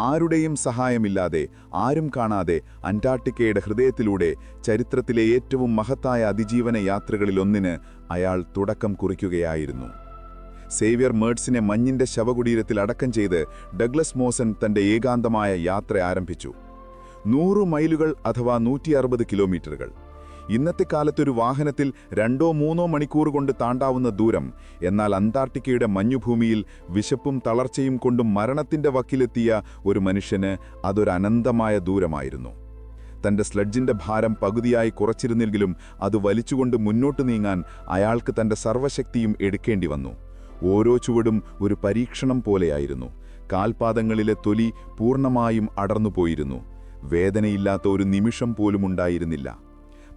ആരുടെയും സഹായമില്ലാതെ, ആരും കാണാതെ അന്റാർട്ടിക്കയുടെ ഹൃദയത്തിലൂടെ ചരിത്രത്തിലെ ഏറ്റവും മഹത്തായ അതിജീവന യാത്രകളിലൊന്നിന് അയാൾ തുടക്കം കുറിക്കുകയായിരുന്നു. സേവ്യർ മേഡ്സിനെ മഞ്ഞിന്റെ ശവകുടീരത്തിൽ അടക്കം ചെയ്ത് ഡഗ്ലസ് മോസൻ തന്റെ ഏകാന്തമായ യാത്ര ആരംഭിച്ചു. 100 മൈലുകൾ അഥവാ 160 കിലോമീറ്ററുകൾ. ഇന്നത്തെ കാലത്തൊരു വാഹനത്തിൽ 2-3 മണിക്കൂർ കൊണ്ട് താണ്ടാവുന്ന ദൂരം. എന്നാൽ അന്റാർട്ടിക്കയുടെ മഞ്ഞുഭൂമിയിൽ വിശപ്പും തളർച്ചയും കൊണ്ടും മരണത്തിന്റെ വക്കിലെത്തിയ ഒരു മനുഷ്യന് അതൊരു അനന്തമായ ദൂരമായിരുന്നു. തന്റെ സ്ലെഡ്ജിന്റെ ഭാരം പകുതിയായി കുറച്ചിരുന്നെങ്കിലും അത് വലിച്ചുകൊണ്ട് മുന്നോട്ട് നീങ്ങാൻ അയാൾക്ക് തന്റെ സർവ്വശക്തിയും എടുക്കേണ്ടി വന്നു. ഓരോ ചുവടും ഒരു പരീക്ഷണം പോലെയായിരുന്നു. കാൽപാദങ്ങളിലെ തൊലി പൂർണ്ണമായും അടർന്നുപോയിരുന്നു. വേദനയില്ലാത്ത ഒരു നിമിഷം പോലും ഉണ്ടായിരുന്നില്ല.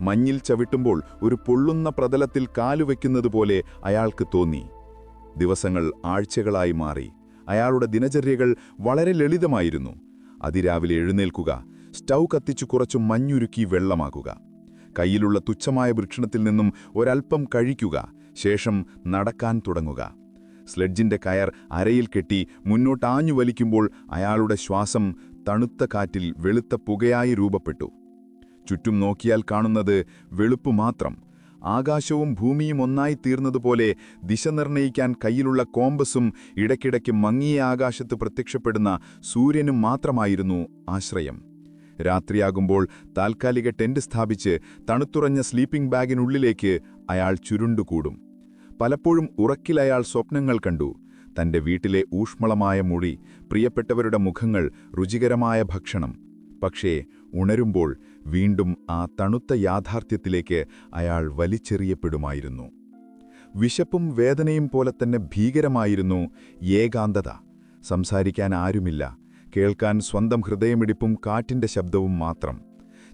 മഞ്ഞിൽ ചവിട്ടുമ്പോൾ ഒരു പൊള്ളുന്ന പ്രതലത്തിൽ കാലുവെക്കുന്നതുപോലെ അയാൾക്ക് തോന്നി. ദിവസങ്ങൾ ആഴ്ചകളായി മാറി. അയാളുടെ ദിനചര്യകൾ വളരെ ലളിതമായിരുന്നു. അതിരാവിലെ എഴുന്നേൽക്കുക, സ്റ്റൗ കത്തിച്ചു കുറച്ചു മഞ്ഞുരുക്കി വെള്ളമാക്കുക, കയ്യിലുള്ള തുച്ഛമായ ഭക്ഷണത്തിൽ നിന്നും ഒരൽപ്പം കഴിക്കുക, ശേഷം നടക്കാൻ തുടങ്ങുക. സ്ലെഡ്ജിന്റെ കയർ അരയിൽ കെട്ടി മുന്നോട്ടാഞ്ഞു വലിക്കുമ്പോൾ അയാളുടെ ശ്വാസം തണുത്ത കാറ്റിൽ വെളുത്ത പുകയായി രൂപപ്പെട്ടു. ചുറ്റും നോക്കിയാൽ കാണുന്നത് വെളുപ്പു മാത്രം. ആകാശവും ഭൂമിയും ഒന്നായി തീർന്നതുപോലെ ദിശ നിർണയിക്കാൻ കയ്യിലുള്ള കോമ്പസും ഇടയ്ക്കിടയ്ക്ക് മങ്ങിയ ആകാശത്ത് പ്രത്യക്ഷപ്പെടുന്ന സൂര്യനും മാത്രമായിരുന്നു ആശ്രയം. രാത്രിയാകുമ്പോൾ താൽക്കാലിക ടെന്റ് സ്ഥാപിച്ച് തണുത്തുറഞ്ഞ സ്ലീപ്പിംഗ് ബാഗിനുള്ളിലേക്ക് അയാൾ ചുരുണ്ടുകൂടും. പലപ്പോഴും ഉറക്കിൽ അയാൾ സ്വപ്നങ്ങൾ കണ്ടു. തന്റെ വീട്ടിലെ ഊഷ്മളമായ മുറി, പ്രിയപ്പെട്ടവരുടെ മുഖങ്ങൾ, രുചികരമായ ഭക്ഷണം. പക്ഷേ ഉണരുമ്പോൾ വീണ്ടും ആ തണുത്ത യാഥാർത്ഥ്യത്തിലേക്ക് അയാൾ വലിച്ചെറിയപ്പെടുമായിരുന്നു. വിശപ്പും വേദനയും പോലെ തന്നെ ഭീകരമായിരുന്നു ഏകാന്തത. സംസാരിക്കാൻ ആരുമില്ല, കേൾക്കാൻ സ്വന്തം ഹൃദയമിടിപ്പും കാറ്റിന്റെ ശബ്ദവും മാത്രം.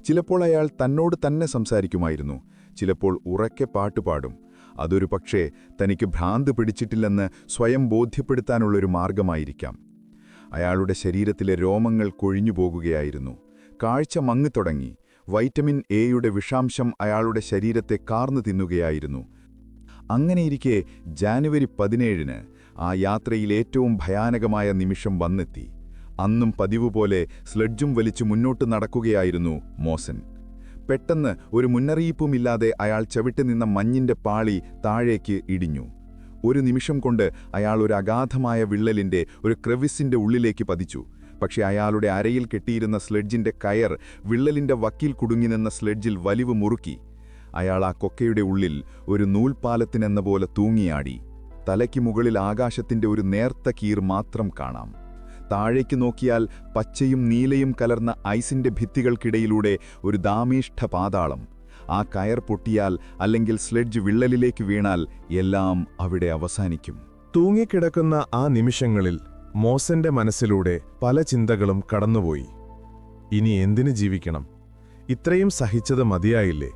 ചിലപ്പോൾ അയാൾ തന്നോട് തന്നെ സംസാരിക്കുമായിരുന്നു, ചിലപ്പോൾ ഉറക്കെ പാട്ടുപാടും. അതൊരു പക്ഷേ തനിക്ക് ഭ്രാന്ത് പിടിച്ചിട്ടില്ലെന്ന് സ്വയം ബോധ്യപ്പെടുത്താനുള്ളൊരു മാർഗമായിരിക്കാം. അയാളുടെ ശരീരത്തിലെ രോമങ്ങൾ കൊഴിഞ്ഞുപോകുകയായിരുന്നു. കാഴ്ച മങ്ങിത്തുടങ്ങി. വൈറ്റമിൻ എയുടെ വിഷാംശം അയാളുടെ ശരീരത്തെ കാർന്നു തിന്നുകയായിരുന്നു. അങ്ങനെയിരിക്കെ ജാനുവരി 17-ന് ആ യാത്രയിൽ ഏറ്റവും ഭയാനകമായ നിമിഷം വന്നെത്തി. അന്നും പതിവുപോലെ സ്ലെഡ്ജും വലിച്ചു മുന്നോട്ട് നടക്കുകയായിരുന്നു മോസൻ. പെട്ടെന്ന് ഒരു മുന്നറിയിപ്പുമില്ലാതെ അയാൾ ചവിട്ടി നിന്ന മഞ്ഞിന്റെ പാളി താഴേക്ക് ഇടിഞ്ഞു. ഒരു നിമിഷം കൊണ്ട് അയാൾ ഒരു അഗാധമായ വിള്ളലിന്റെ ഒരു ക്രെവിസിന്റെ ഉള്ളിലേക്ക് പതിച്ചു. പക്ഷെ അയാളുടെ അരയിൽ കെട്ടിയിരുന്ന സ്ലെഡ്ജിന്റെ കയർ വിള്ളലിന്റെ വക്കിൽ കുടുങ്ങിനിന്ന സ്ലെഡ്ജിൽ വലിവ് മുറുക്കി. അയാൾ ആ കൊക്കയുടെ ഉള്ളിൽ ഒരു നൂൽപ്പാലത്തിനെന്ന പോലെ തൂങ്ങിയാടി. തലയ്ക്ക് മുകളിൽ ആകാശത്തിന്റെ ഒരു നേർത്ത കീർ മാത്രം കാണാം. താഴേക്ക് നോക്കിയാൽ പച്ചയും നീലയും കലർന്ന ഐസിന്റെ ഭിത്തികൾക്കിടയിലൂടെ ഒരു ദാമീഷ്ഠ പാതാളം. ആ കയർ പൊട്ടിയാൽ അല്ലെങ്കിൽ സ്ലെഡ്ജ് വിള്ളലിലേക്ക് വീണാൽ എല്ലാം അവിടെ അവസാനിക്കും. തൂങ്ങിക്കിടക്കുന്ന ആ നിമിഷങ്ങളിൽ മോസന്റെ മനസ്സിലൂടെ പല ചിന്തകളും കടന്നുപോയി. ഇനി എന്തിനു ജീവിക്കണം? ഇത്രയും സഹിച്ചത് മതിയായില്ലേ?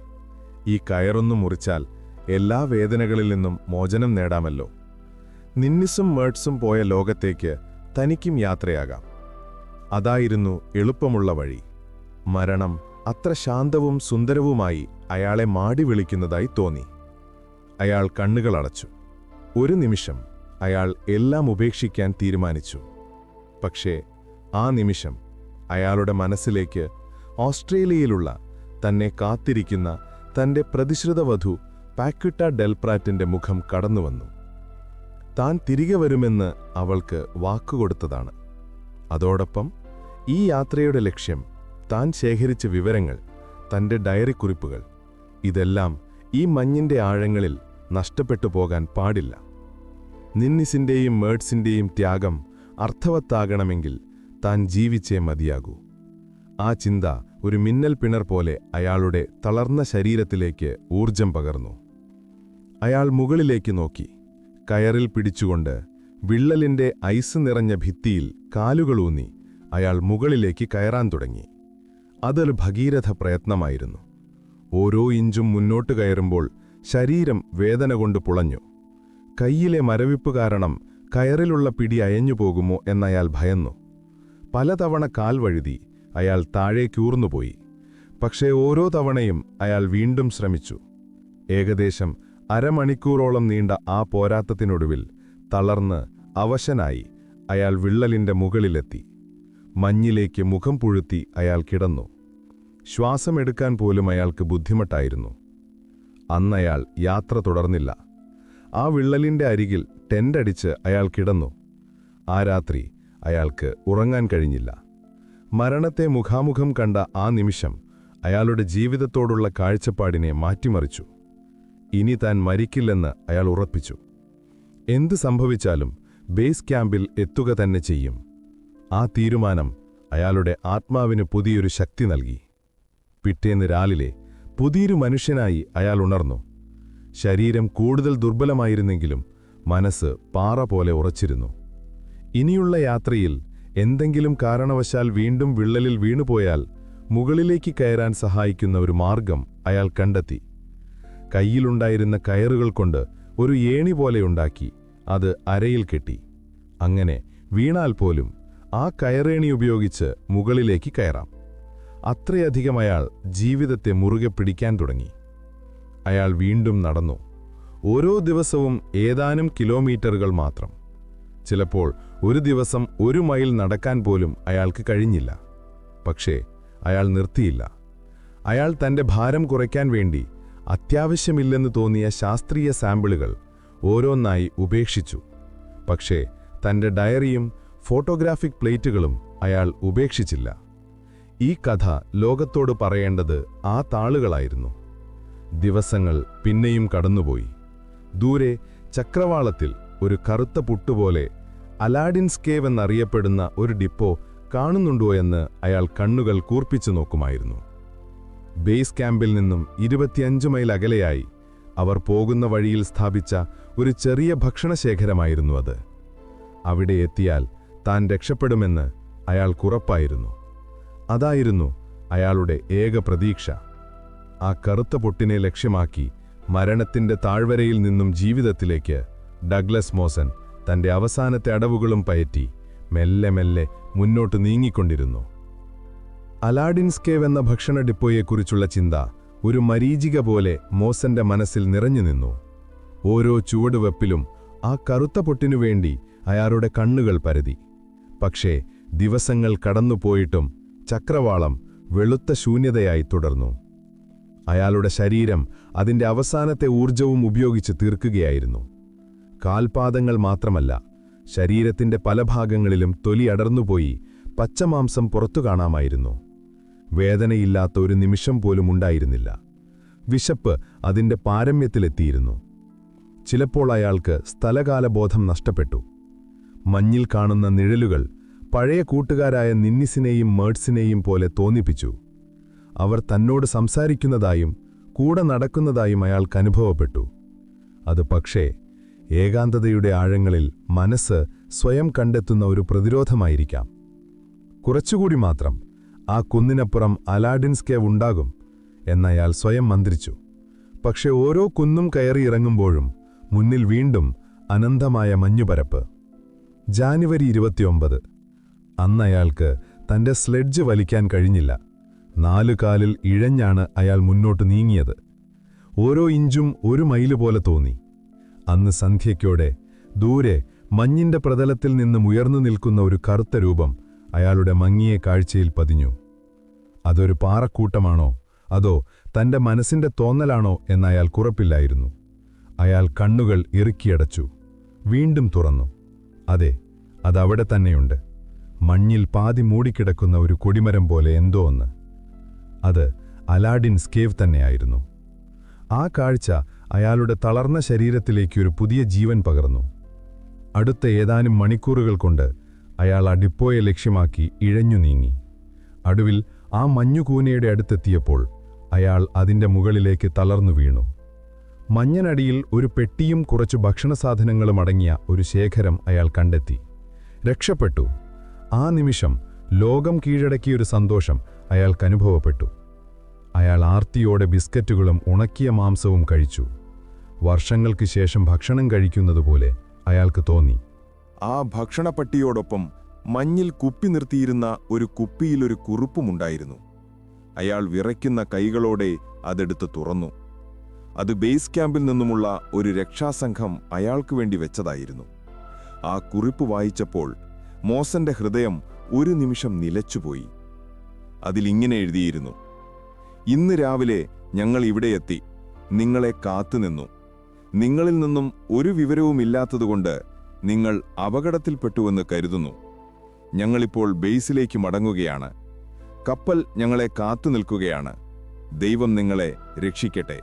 ഈ കയറൊന്നു മുറിച്ചാൽ എല്ലാ വേദനകളിൽ നിന്നും മോചനം നേടാമല്ലോ. നിന്നിസും മേർട്സും പോയ ലോകത്തേക്ക് തനിക്കും യാത്രയാകാം. അതായിരുന്നു എളുപ്പമുള്ള വഴി. മരണം അത്ര ശാന്തവും സുന്ദരവുമായി അയാളെ മാടി വിളിക്കുന്നതായി തോന്നി. അയാൾ കണ്ണുകളടച്ചു. ഒരു നിമിഷം അയാൾ എല്ലാം ഉപേക്ഷിക്കാൻ തീരുമാനിച്ചു. പക്ഷേ ആ നിമിഷം അയാളുടെ മനസ്സിലേക്ക് ഓസ്ട്രേലിയയിലുള്ള തന്നെ കാത്തിരിക്കുന്ന തന്റെ പ്രതിശ്രുതവധു പാക്വിട്ട ഡെൽപ്രാറ്റിന്റെ മുഖം കടന്നുവന്നു. താൻ തിരികെ വരുമെന്ന് അവൾക്ക് വാക്കുകൊടുത്തതാണ്. അതോടൊപ്പം ഈ യാത്രയുടെ ലക്ഷ്യം, താൻ ശേഖരിച്ച വിവരങ്ങൾ, തന്റെ ഡയറിക്കുറിപ്പുകൾ, ഇതെല്ലാം ഈ മഞ്ഞിന്റെ ആഴങ്ങളിൽ നഷ്ടപ്പെട്ടു പോകാൻ പാടില്ല. നിന്നിസിന്റെയും മേർട്സിന്റെയും ത്യാഗം അർത്ഥവത്താകണമെങ്കിൽ താൻ ജീവിച്ചേ മതിയാകൂ. ആ ചിന്ത ഒരു മിന്നൽ പിണർ പോലെ അയാളുടെ തളർന്ന ശരീരത്തിലേക്ക് ഊർജം പകർന്നു. അയാൾ മുകളിലേക്ക് നോക്കി. കയറിൽ പിടിച്ചുകൊണ്ട് വിള്ളലിന്റെ ഐസ് നിറഞ്ഞ ഭിത്തിയിൽ കാലുകളൂന്നി അയാൾ മുകളിലേക്ക് കയറാൻ തുടങ്ങി. അതൊരു ഭഗീരഥ പ്രയത്നമായിരുന്നു. ഓരോ ഇഞ്ചും മുന്നോട്ട് കയറുമ്പോൾ ശരീരം വേദന കൊണ്ട് പുളഞ്ഞു. കൈയിലെ മരവിപ്പ് കാരണം കയറിലുള്ള പിടി അയഞ്ഞുപോകുമോ എന്നയാൾ ഭയന്നു. പലതവണ കാൽ വഴുതി അയാൾ താഴേക്കൂർന്നുപോയി. പക്ഷേ ഓരോ തവണയും അയാൾ വീണ്ടും ശ്രമിച്ചു. ഏകദേശം അരമണിക്കൂറോളം നീണ്ട ആ പോരാട്ടത്തിനൊടുവിൽ തളർന്ന് അവശനായി അയാൾ വിള്ളലിന്റെ മുകളിലെത്തി. മഞ്ഞിലേക്ക് മുഖം പുഴുത്തി അയാൾ കിടന്നു. ശ്വാസമെടുക്കാൻ പോലും അയാൾക്ക് ബുദ്ധിമുട്ടായിരുന്നു. അന്നയാൾ യാത്ര തുടർന്നില്ല. ആ വിള്ളലിന്റെ അരികിൽ ടെന്റടിച്ച് അയാൾ കിടന്നു. ആ രാത്രി അയാൾക്ക് ഉറങ്ങാൻ കഴിഞ്ഞില്ല. മരണത്തെ മുഖാമുഖം കണ്ട ആ നിമിഷം അയാളുടെ ജീവിതത്തോടുള്ള കാഴ്ചപ്പാടിനെ മാറ്റിമറിച്ചു. ഇനി താൻ മരിക്കില്ലെന്ന് അയാൾ ഉറപ്പിച്ചു. എന്ത് സംഭവിച്ചാലും ബേസ് ക്യാമ്പിൽ എത്തുക തന്നെ ചെയ്യും. ആ തീരുമാനം അയാളുടെ ആത്മാവിന് പുതിയൊരു ശക്തി നൽകി. പിറ്റേന്ന് രാവിലെ പുതിയൊരു മനുഷ്യനായി അയാൾ ഉണർന്നു. ശരീരം കൂടുതൽ ദുർബലമായിരുന്നെങ്കിലും മനസ്സ് പാറ പോലെ ഉറച്ചിരുന്നു. ഇനിയുള്ള യാത്രയിൽ എന്തെങ്കിലും കാരണവശാൽ വീണ്ടും വിള്ളലിൽ വീണുപോയാൽ മുകളിലേക്ക് കയറാൻ സഹായിക്കുന്ന ഒരു മാർഗം അയാൾ കണ്ടെത്തി. കയ്യിലുണ്ടായിരുന്ന കയറുകൾ കൊണ്ട് ഒരു ഏണി പോലെ ഉണ്ടാക്കി അത് അരയിൽ കെട്ടി. അങ്ങനെ വീണാൽ പോലും ആ കയറേണി ഉപയോഗിച്ച് മുകളിലേക്ക് കയറാം. അത്രയധികം അയാൾ ജീവിതത്തെ മുറുകെ പിടിക്കാൻ തുടങ്ങി. അയാൾ വീണ്ടും നടന്നു. ഓരോ ദിവസവും ഏതാനും കിലോമീറ്ററുകൾ മാത്രം. ചിലപ്പോൾ ഒരു ദിവസം 1 മൈൽ നടക്കാൻ പോലും അയാൾക്ക് കഴിഞ്ഞില്ല. പക്ഷേ അയാൾ നിർത്തിയില്ല. അയാൾ തന്റെ ഭാരം കുറയ്ക്കാൻ വേണ്ടി അത്യാവശ്യമില്ലെന്ന് തോന്നിയ ശാസ്ത്രീയ സാമ്പിളുകൾ ഓരോന്നായി ഉപേക്ഷിച്ചു. പക്ഷേ തന്റെ ഡയറിയും ഫോട്ടോഗ്രാഫിക് പ്ലേറ്റുകളും അയാൾ ഉപേക്ഷിച്ചില്ല. ഈ കഥ ലോകത്തോട് പറയേണ്ടത് ആ താളുകളായിരുന്നു. ദിവസങ്ങൾ പിന്നെയും കടന്നുപോയി. ദൂരെ ചക്രവാളത്തിൽ ഒരു കറുത്ത പുട്ടുപോലെ അലാഡിൻസ് കേവ് എന്നറിയപ്പെടുന്ന ഒരു ഡിപ്പോ കാണുന്നുണ്ടോ എന്ന് അയാൾ കണ്ണുകൾ കൂർപ്പിച്ചു നോക്കുമായിരുന്നു. ബേസ് ക്യാമ്പിൽ നിന്നും 25 മൈൽ അകലെയായി അവർ പോകുന്ന വഴിയിൽ സ്ഥാപിച്ച ഒരു ചെറിയ ഭക്ഷണശേഖരമായിരുന്നു അത്. അവിടെ എത്തിയാൽ താൻ രക്ഷപ്പെടുമെന്ന് അയാൾക്കുറപ്പായിരുന്നു. അതായിരുന്നു അയാളുടെ ഏക പ്രതീക്ഷ. ആ കറുത്ത പൊട്ടിനെ ലക്ഷ്യമാക്കി മരണത്തിന്റെ താഴ്വരയിൽ നിന്നും ജീവിതത്തിലേക്ക് ഡഗ്ലസ് മോസൻ തന്റെ അവസാനത്തെ അടവുകളും പയറ്റി മെല്ലെ മെല്ലെ മുന്നോട്ട് നീങ്ങിക്കൊണ്ടിരുന്നു. അലാഡിൻസ് കേവ് എന്ന ഭക്ഷണ ഡിപ്പോയെക്കുറിച്ചുള്ള ചിന്ത ഒരു മരീചിക പോലെ മോസന്റെ മനസ്സിൽ നിറഞ്ഞുനിന്നു. ഓരോ ചുവടുവെപ്പിലും ആ കറുത്ത പൊട്ടിനുവേണ്ടി അയാളുടെ കണ്ണുകൾ പരതി. പക്ഷേ ദിവസങ്ങൾ കടന്നുപോയിട്ടും ചക്രവാളം വെളുത്ത ശൂന്യതയായി തുടർന്നു. അയാളുടെ ശരീരം അതിന്റെ അവസാനത്തെ ഊർജവും ഉപയോഗിച്ച് തീർക്കുകയായിരുന്നു. കാൽപാദങ്ങൾ മാത്രമല്ല, ശരീരത്തിന്റെ പല ഭാഗങ്ങളിലും തൊലി അടർന്നുപോയി പച്ചമാംസം പുറത്തു കാണാമായിരുന്നു. വേദനയില്ലാത്ത ഒരു നിമിഷം പോലും ഉണ്ടായിരുന്നില്ല. വിശപ്പ് അതിന്റെ പാരമ്യത്തിലെത്തിയിരുന്നു. ചിലപ്പോൾ അയാൾക്ക് സ്ഥലകാലബോധം നഷ്ടപ്പെട്ടു. മഞ്ഞിൽ കാണുന്ന നിഴലുകൾ പഴയ കൂട്ടുകാരായ നിന്നിസിനെയും മേഡ്സിനെയും പോലെ തോന്നിപ്പിച്ചു. അവർ തന്നോട് സംസാരിക്കുന്നതായും കൂടെ നടക്കുന്നതായും അയാൾക്കനുഭവപ്പെട്ടു. അത് പക്ഷേ ഏകാന്തതയുടെ ആഴങ്ങളിൽ മനസ്സ് സ്വയം കണ്ടെത്തുന്ന ഒരു പ്രതിരോധമായിരിക്കാം. കുറച്ചുകൂടി മാത്രം ആ കുന്നിനപ്പുറം അലാഡിൻസ് കേവ് ഉണ്ടാകും എന്നയാൾ സ്വയം മന്ത്രിച്ചു. പക്ഷെ ഓരോ കുന്നും കയറിയിറങ്ങുമ്പോഴും മുന്നിൽ വീണ്ടും അനന്തമായ മഞ്ഞുപരപ്പ്. ജാനുവരി 29. അന്നയാൾക്ക് തന്റെ സ്ലെഡ്ജ് വലിക്കാൻ കഴിഞ്ഞില്ല. 4 കാലിൽ ഇഴഞ്ഞാണ് അയാൾ മുന്നോട്ട് നീങ്ങിയത്. ഓരോ ഇഞ്ചും 1 മൈല് പോലെ തോന്നി. അന്ന് സന്ധ്യയ്ക്കോടെ ദൂരെ മഞ്ഞിന്റെ പ്രതലത്തിൽ നിന്നും ഉയർന്നു നിൽക്കുന്ന ഒരു കറുത്ത രൂപം അയാളുടെ മങ്ങിയ കാഴ്ചയിൽ പതിഞ്ഞു. അതൊരു പാറക്കൂട്ടമാണോ അതോ തന്റെ മനസ്സിന്റെ തോന്നലാണോ എന്നയാൾക്കുറപ്പില്ലായിരുന്നു. അയാൾ കണ്ണുകൾ ഇറുക്കിയടച്ചു. വീണ്ടും തുറന്നു. അതെ, അതവിടെ തന്നെയുണ്ട്. മഞ്ഞിൽ പാതി മൂടിക്കിടക്കുന്ന ഒരു കൊടിമരം പോലെ എന്തോ ഒന്ന്. അത് അലാഡിൻസ് കേവ് തന്നെയായിരുന്നു. ആ കാഴ്ച അയാളുടെ തളർന്ന ശരീരത്തിലേക്ക് ഒരു പുതിയ ജീവൻ പകർന്നു. അടുത്ത ഏതാനും മണിക്കൂറുകൾ കൊണ്ട് അയാൾ ആ ഡിപ്പോയെ ലക്ഷ്യമാക്കി ഇഴഞ്ഞു നീങ്ങി. അടുവിൽ ആ മഞ്ഞുകൂനയുടെ അടുത്തെത്തിയപ്പോൾ അയാൾ അതിന്റെ മുകളിലേക്ക് തളർന്നു വീണു. മഞ്ഞനടിയിൽ ഒരു പെട്ടിയും കുറച്ചു ഭക്ഷണസാധനങ്ങളും അടങ്ങിയ ഒരു ശേഖരം അയാൾ കണ്ടെത്തി. രക്ഷപ്പെട്ടു. ആ നിമിഷം ലോകം കീഴടക്കിയൊരു സന്തോഷം അയാൾക്കനുഭവപ്പെട്ടു. അയാൾ ആർത്തിയോടെ ബിസ്ക്കറ്റുകളും ഉണക്കിയ മാംസവും കഴിച്ചു. വർഷങ്ങൾക്ക് ശേഷം ഭക്ഷണം കഴിക്കുന്നതുപോലെ അയാൾക്ക് തോന്നി. ആ ഭക്ഷണപ്പട്ടിയോടൊപ്പം മഞ്ഞിൽ കുപ്പി നിർത്തിയിരുന്ന ഒരു കുപ്പിയിലൊരു കുറുപ്പുമുണ്ടായിരുന്നു. അയാൾ വിറയ്ക്കുന്ന കൈകളോടെ അതെടുത്ത് തുറന്നു. അത് ബേസ് ക്യാമ്പിൽ നിന്നുമുള്ള ഒരു രക്ഷാസംഘം അയാൾക്കു വേണ്ടി വെച്ചതായിരുന്നു. ആ കുറിപ്പ് വായിച്ചപ്പോൾ മോസന്റെ ഹൃദയം ഒരു നിമിഷം നിലച്ചുപോയി. അതിലിങ്ങനെ എഴുതിയിരുന്നു: ഇന്ന് രാവിലെ ഞങ്ങൾ ഇവിടെയെത്തി, നിങ്ങളെ കാത്തുനിന്നു. നിങ്ങളിൽ നിന്നും ഒരു വിവരവുമില്ലാത്തതുകൊണ്ട് നിങ്ങൾ അപകടത്തിൽപ്പെട്ടുവെന്ന് കരുതുന്നു. ഞങ്ങളിപ്പോൾ ബേസിലേക്ക് മടങ്ങുകയാണ്. കപ്പൽ ഞങ്ങളെ കാത്തുനിൽക്കുകയാണ്. ദൈവം നിങ്ങളെ രക്ഷിക്കട്ടെ.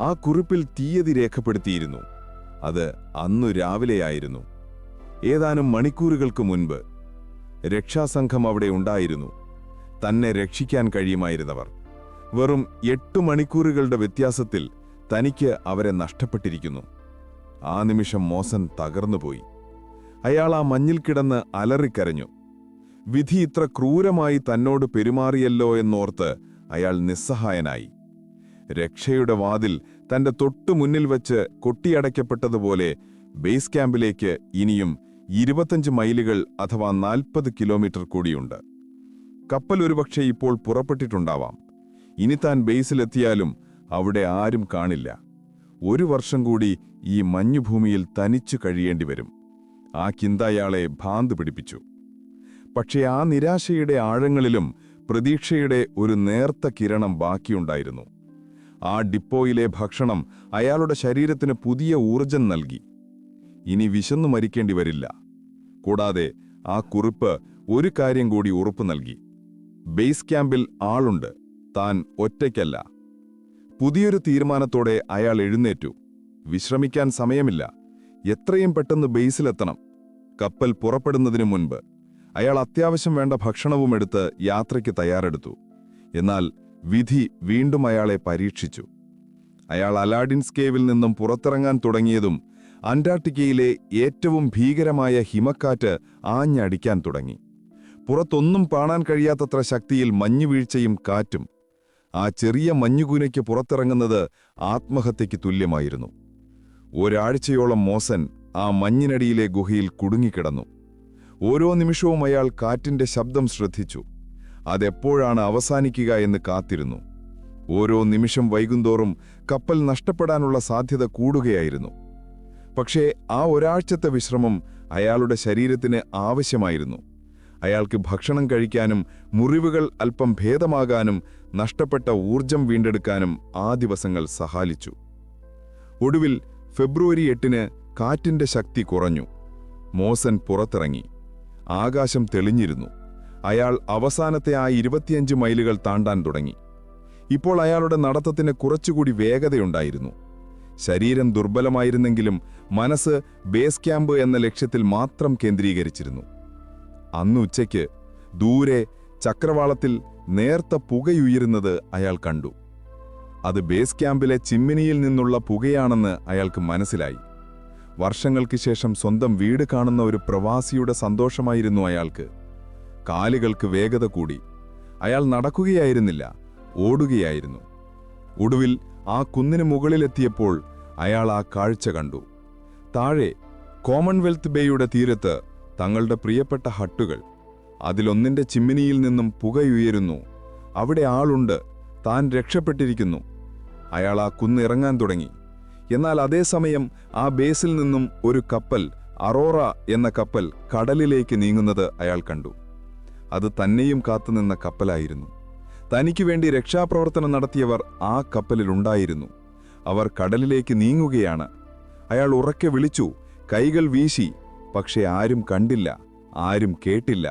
ആ കുറിപ്പിൽ തീയതി രേഖപ്പെടുത്തിയിരുന്നു. അത് അന്നു രാവിലെയായിരുന്നു. ഏതാനും മണിക്കൂറുകൾക്ക് മുൻപ് രക്ഷാസംഘം അവിടെ ഉണ്ടായിരുന്നു. തന്നെ രക്ഷിക്കാൻ കഴിയുമായിരുന്നവർ. വെറും 8 മണിക്കൂറുകളുടെ വ്യത്യാസത്തിൽ തനിക്ക് അവരെ നഷ്ടപ്പെട്ടിരിക്കുന്നു. ആ നിമിഷം മോസൻ തകർന്നുപോയി. അയാൾ ആ മഞ്ഞിൽ കിടന്ന് അലറിക്കരഞ്ഞു. വിധി ഇത്ര ക്രൂരമായി തന്നോട് പെരുമാറിയല്ലോ എന്നോർത്ത് അയാൾ നിസ്സഹായനായി. രക്ഷയുടെ വാതിൽ തന്റെ തൊട്ടുമുന്നിൽ വച്ച് കൊട്ടിയടയ്ക്കപ്പെട്ടതുപോലെ ബേസ് ക്യാമ്പിലേക്ക് ഇനിയും 25 മൈലുകൾ അഥവാ 40 കിലോമീറ്റർ കൂടിയുണ്ട്. കപ്പൽ ഒരുപക്ഷെ ഇപ്പോൾ പുറപ്പെട്ടിട്ടുണ്ടാവാം. ഇനി താൻ ബേസിലെത്തിയാലും അവിടെ ആരും കാണില്ല. 1 വർഷം കൂടി ഈ മഞ്ഞുഭൂമിയിൽ തനിച്ചു കഴിയേണ്ടിവരും. ആ ചിന്ത അയാളെ ഭ്രാന്ത് പിടിപ്പിച്ചു. പക്ഷേ ആ നിരാശയുടെ ആഴങ്ങളിലും പ്രതീക്ഷയുടെ ഒരു നേർത്ത കിരണം ബാക്കിയുണ്ടായിരുന്നു. ആ ഡിപ്പോയിലെ ഭക്ഷണം അയാളുടെ ശരീരത്തിന് പുതിയ ഊർജം നൽകി. ഇനി വിശന്നു മരിക്കേണ്ടി വരില്ല. കൂടാതെ ആ കുറിപ്പ് ഒരു കാര്യം കൂടി ഉറപ്പു നൽകി: ബേസ് ക്യാമ്പിൽ ആളുണ്ട്, താൻ ഒറ്റയ്ക്കല്ല. പുതിയൊരു തീരുമാനത്തോടെ അയാൾ എഴുന്നേറ്റു. വിശ്രമിക്കാൻ സമയമില്ല, എത്രയും പെട്ടെന്ന് ബേസിലെത്തണം. കപ്പൽ പുറപ്പെടുന്നതിനു മുൻപ് അയാൾ അത്യാവശ്യം വേണ്ട ഭക്ഷണവും എടുത്ത് യാത്രയ്ക്ക് തയ്യാറെടുത്തു. എന്നാൽ വിധി വീണ്ടും അയാളെ പരീക്ഷിച്ചു. അയാൾ അലാഡിൻസ് കേവിൽ നിന്നും പുറത്തിറങ്ങാൻ തുടങ്ങിയതും അന്റാർട്ടിക്കയിലെ ഏറ്റവും ഭീകരമായ ഹിമക്കാറ്റ് ആഞ്ഞടിക്കാൻ തുടങ്ങി. പുറത്തൊന്നും കാണാൻ കഴിയാത്തത്ര ശക്തിയിൽ മഞ്ഞുവീഴ്ചയും കാറ്റും. ആ ചെറിയ മഞ്ഞുകൂനയ്ക്ക് പുറത്തിറങ്ങുന്നത് ആത്മഹത്യയ്ക്ക് തുല്യമായിരുന്നു. ഒരാഴ്ചയോളം മോസൻ ആ മഞ്ഞിനടിയിലെ ഗുഹയിൽ കുടുങ്ങിക്കിടന്നു. ഓരോ നിമിഷവും അയാൾ കാറ്റിന്റെ ശബ്ദം ശ്രദ്ധിച്ചു. അതെപ്പോഴാണ് അവസാനിക്കുക എന്ന് കാത്തിരുന്നു. ഓരോ നിമിഷം വൈകുന്തോറും കപ്പൽ നഷ്ടപ്പെടാനുള്ള സാധ്യത കൂടുകയായിരുന്നു. പക്ഷേ ആ ഒരാഴ്ചത്തെ വിശ്രമം അയാളുടെ ശരീരത്തിന് ആവശ്യമായിരുന്നു. അയാൾക്ക് ഭക്ഷണം കഴിക്കാനും മുറിവുകൾ അല്പം ഭേദമാകാനും നഷ്ടപ്പെട്ട ഊർജം വീണ്ടെടുക്കാനും ആ ദിവസങ്ങൾ സഹായിച്ചു. ഒടുവിൽ ഫെബ്രുവരി 8-ന് കാറ്റിന്റെ ശക്തി കുറഞ്ഞു. മോസൻ പുറത്തിറങ്ങി. ആകാശം തെളിഞ്ഞിരുന്നു. അയാൾ അവസാനത്തെ ആ 25 മൈലുകൾ താണ്ടാൻ തുടങ്ങി. ഇപ്പോൾ അയാളുടെ നടത്തത്തിന് കുറച്ചുകൂടി വേഗതയുണ്ടായിരുന്നു. ശരീരം ദുർബലമായിരുന്നെങ്കിലും മനസ്സ് ബേസ് ക്യാമ്പ് എന്ന ലക്ഷ്യത്തിൽ മാത്രം കേന്ദ്രീകരിച്ചിരുന്നു. അന്ന് ഉച്ചയ്ക്ക് ദൂരെ ചക്രവാളത്തിൽ നേർത്ത പുകയുയരുന്നത് അയാൾ കണ്ടു. അത് ബേസ് ക്യാമ്പിലെ ചിമ്മിനിയിൽ നിന്നുള്ള പുകയാണെന്ന് അയാൾക്ക് മനസ്സിലായി. വർഷങ്ങൾക്ക് ശേഷം സ്വന്തം വീട് കാണുന്ന ഒരു പ്രവാസിയുടെ സന്തോഷമായിരുന്നു അയാൾക്ക്. കാലുകൾക്ക് വേഗത കൂടി. അയാൾ നടക്കുകയായിരുന്നില്ല, ഓടുകയായിരുന്നു. ഒടുവിൽ ആ കുന്നിന് മുകളിലെത്തിയപ്പോൾ അയാൾ ആ കാഴ്ച കണ്ടു. താഴെ കോമൺവെൽത്ത് ബേയുടെ തീരത്ത് തങ്ങളുടെ പ്രിയപ്പെട്ട ഹട്ടുകൾ. അതിലൊന്നിന്റെ ചിമ്മിനിയിൽ നിന്നും പുകയുയരുന്നു. അവിടെ ആളുണ്ട്, താൻ രക്ഷപ്പെട്ടിരിക്കുന്നു. അയാൾ ആ കുന്നിറങ്ങാൻ തുടങ്ങി. എന്നാൽ അതേസമയം ആ ബേസിൽ നിന്നും ഒരു കപ്പൽ, അറോറ എന്ന കപ്പൽ, കടലിലേക്ക് നീങ്ങുന്നത് അയാൾ കണ്ടു. അത് തന്നെയും കാത്തുനിന്ന കപ്പലായിരുന്നു. തനിക്കു വേണ്ടി രക്ഷാപ്രവർത്തനം നടത്തിയവർ ആ കപ്പലിലുണ്ടായിരുന്നു. അവർ കടലിലേക്ക് നീങ്ങുകയാണ്. അയാൾ ഉറക്കെ വിളിച്ചു, കൈകൾ വീശി. പക്ഷെ ആരും കണ്ടില്ല, ആരും കേട്ടില്ല.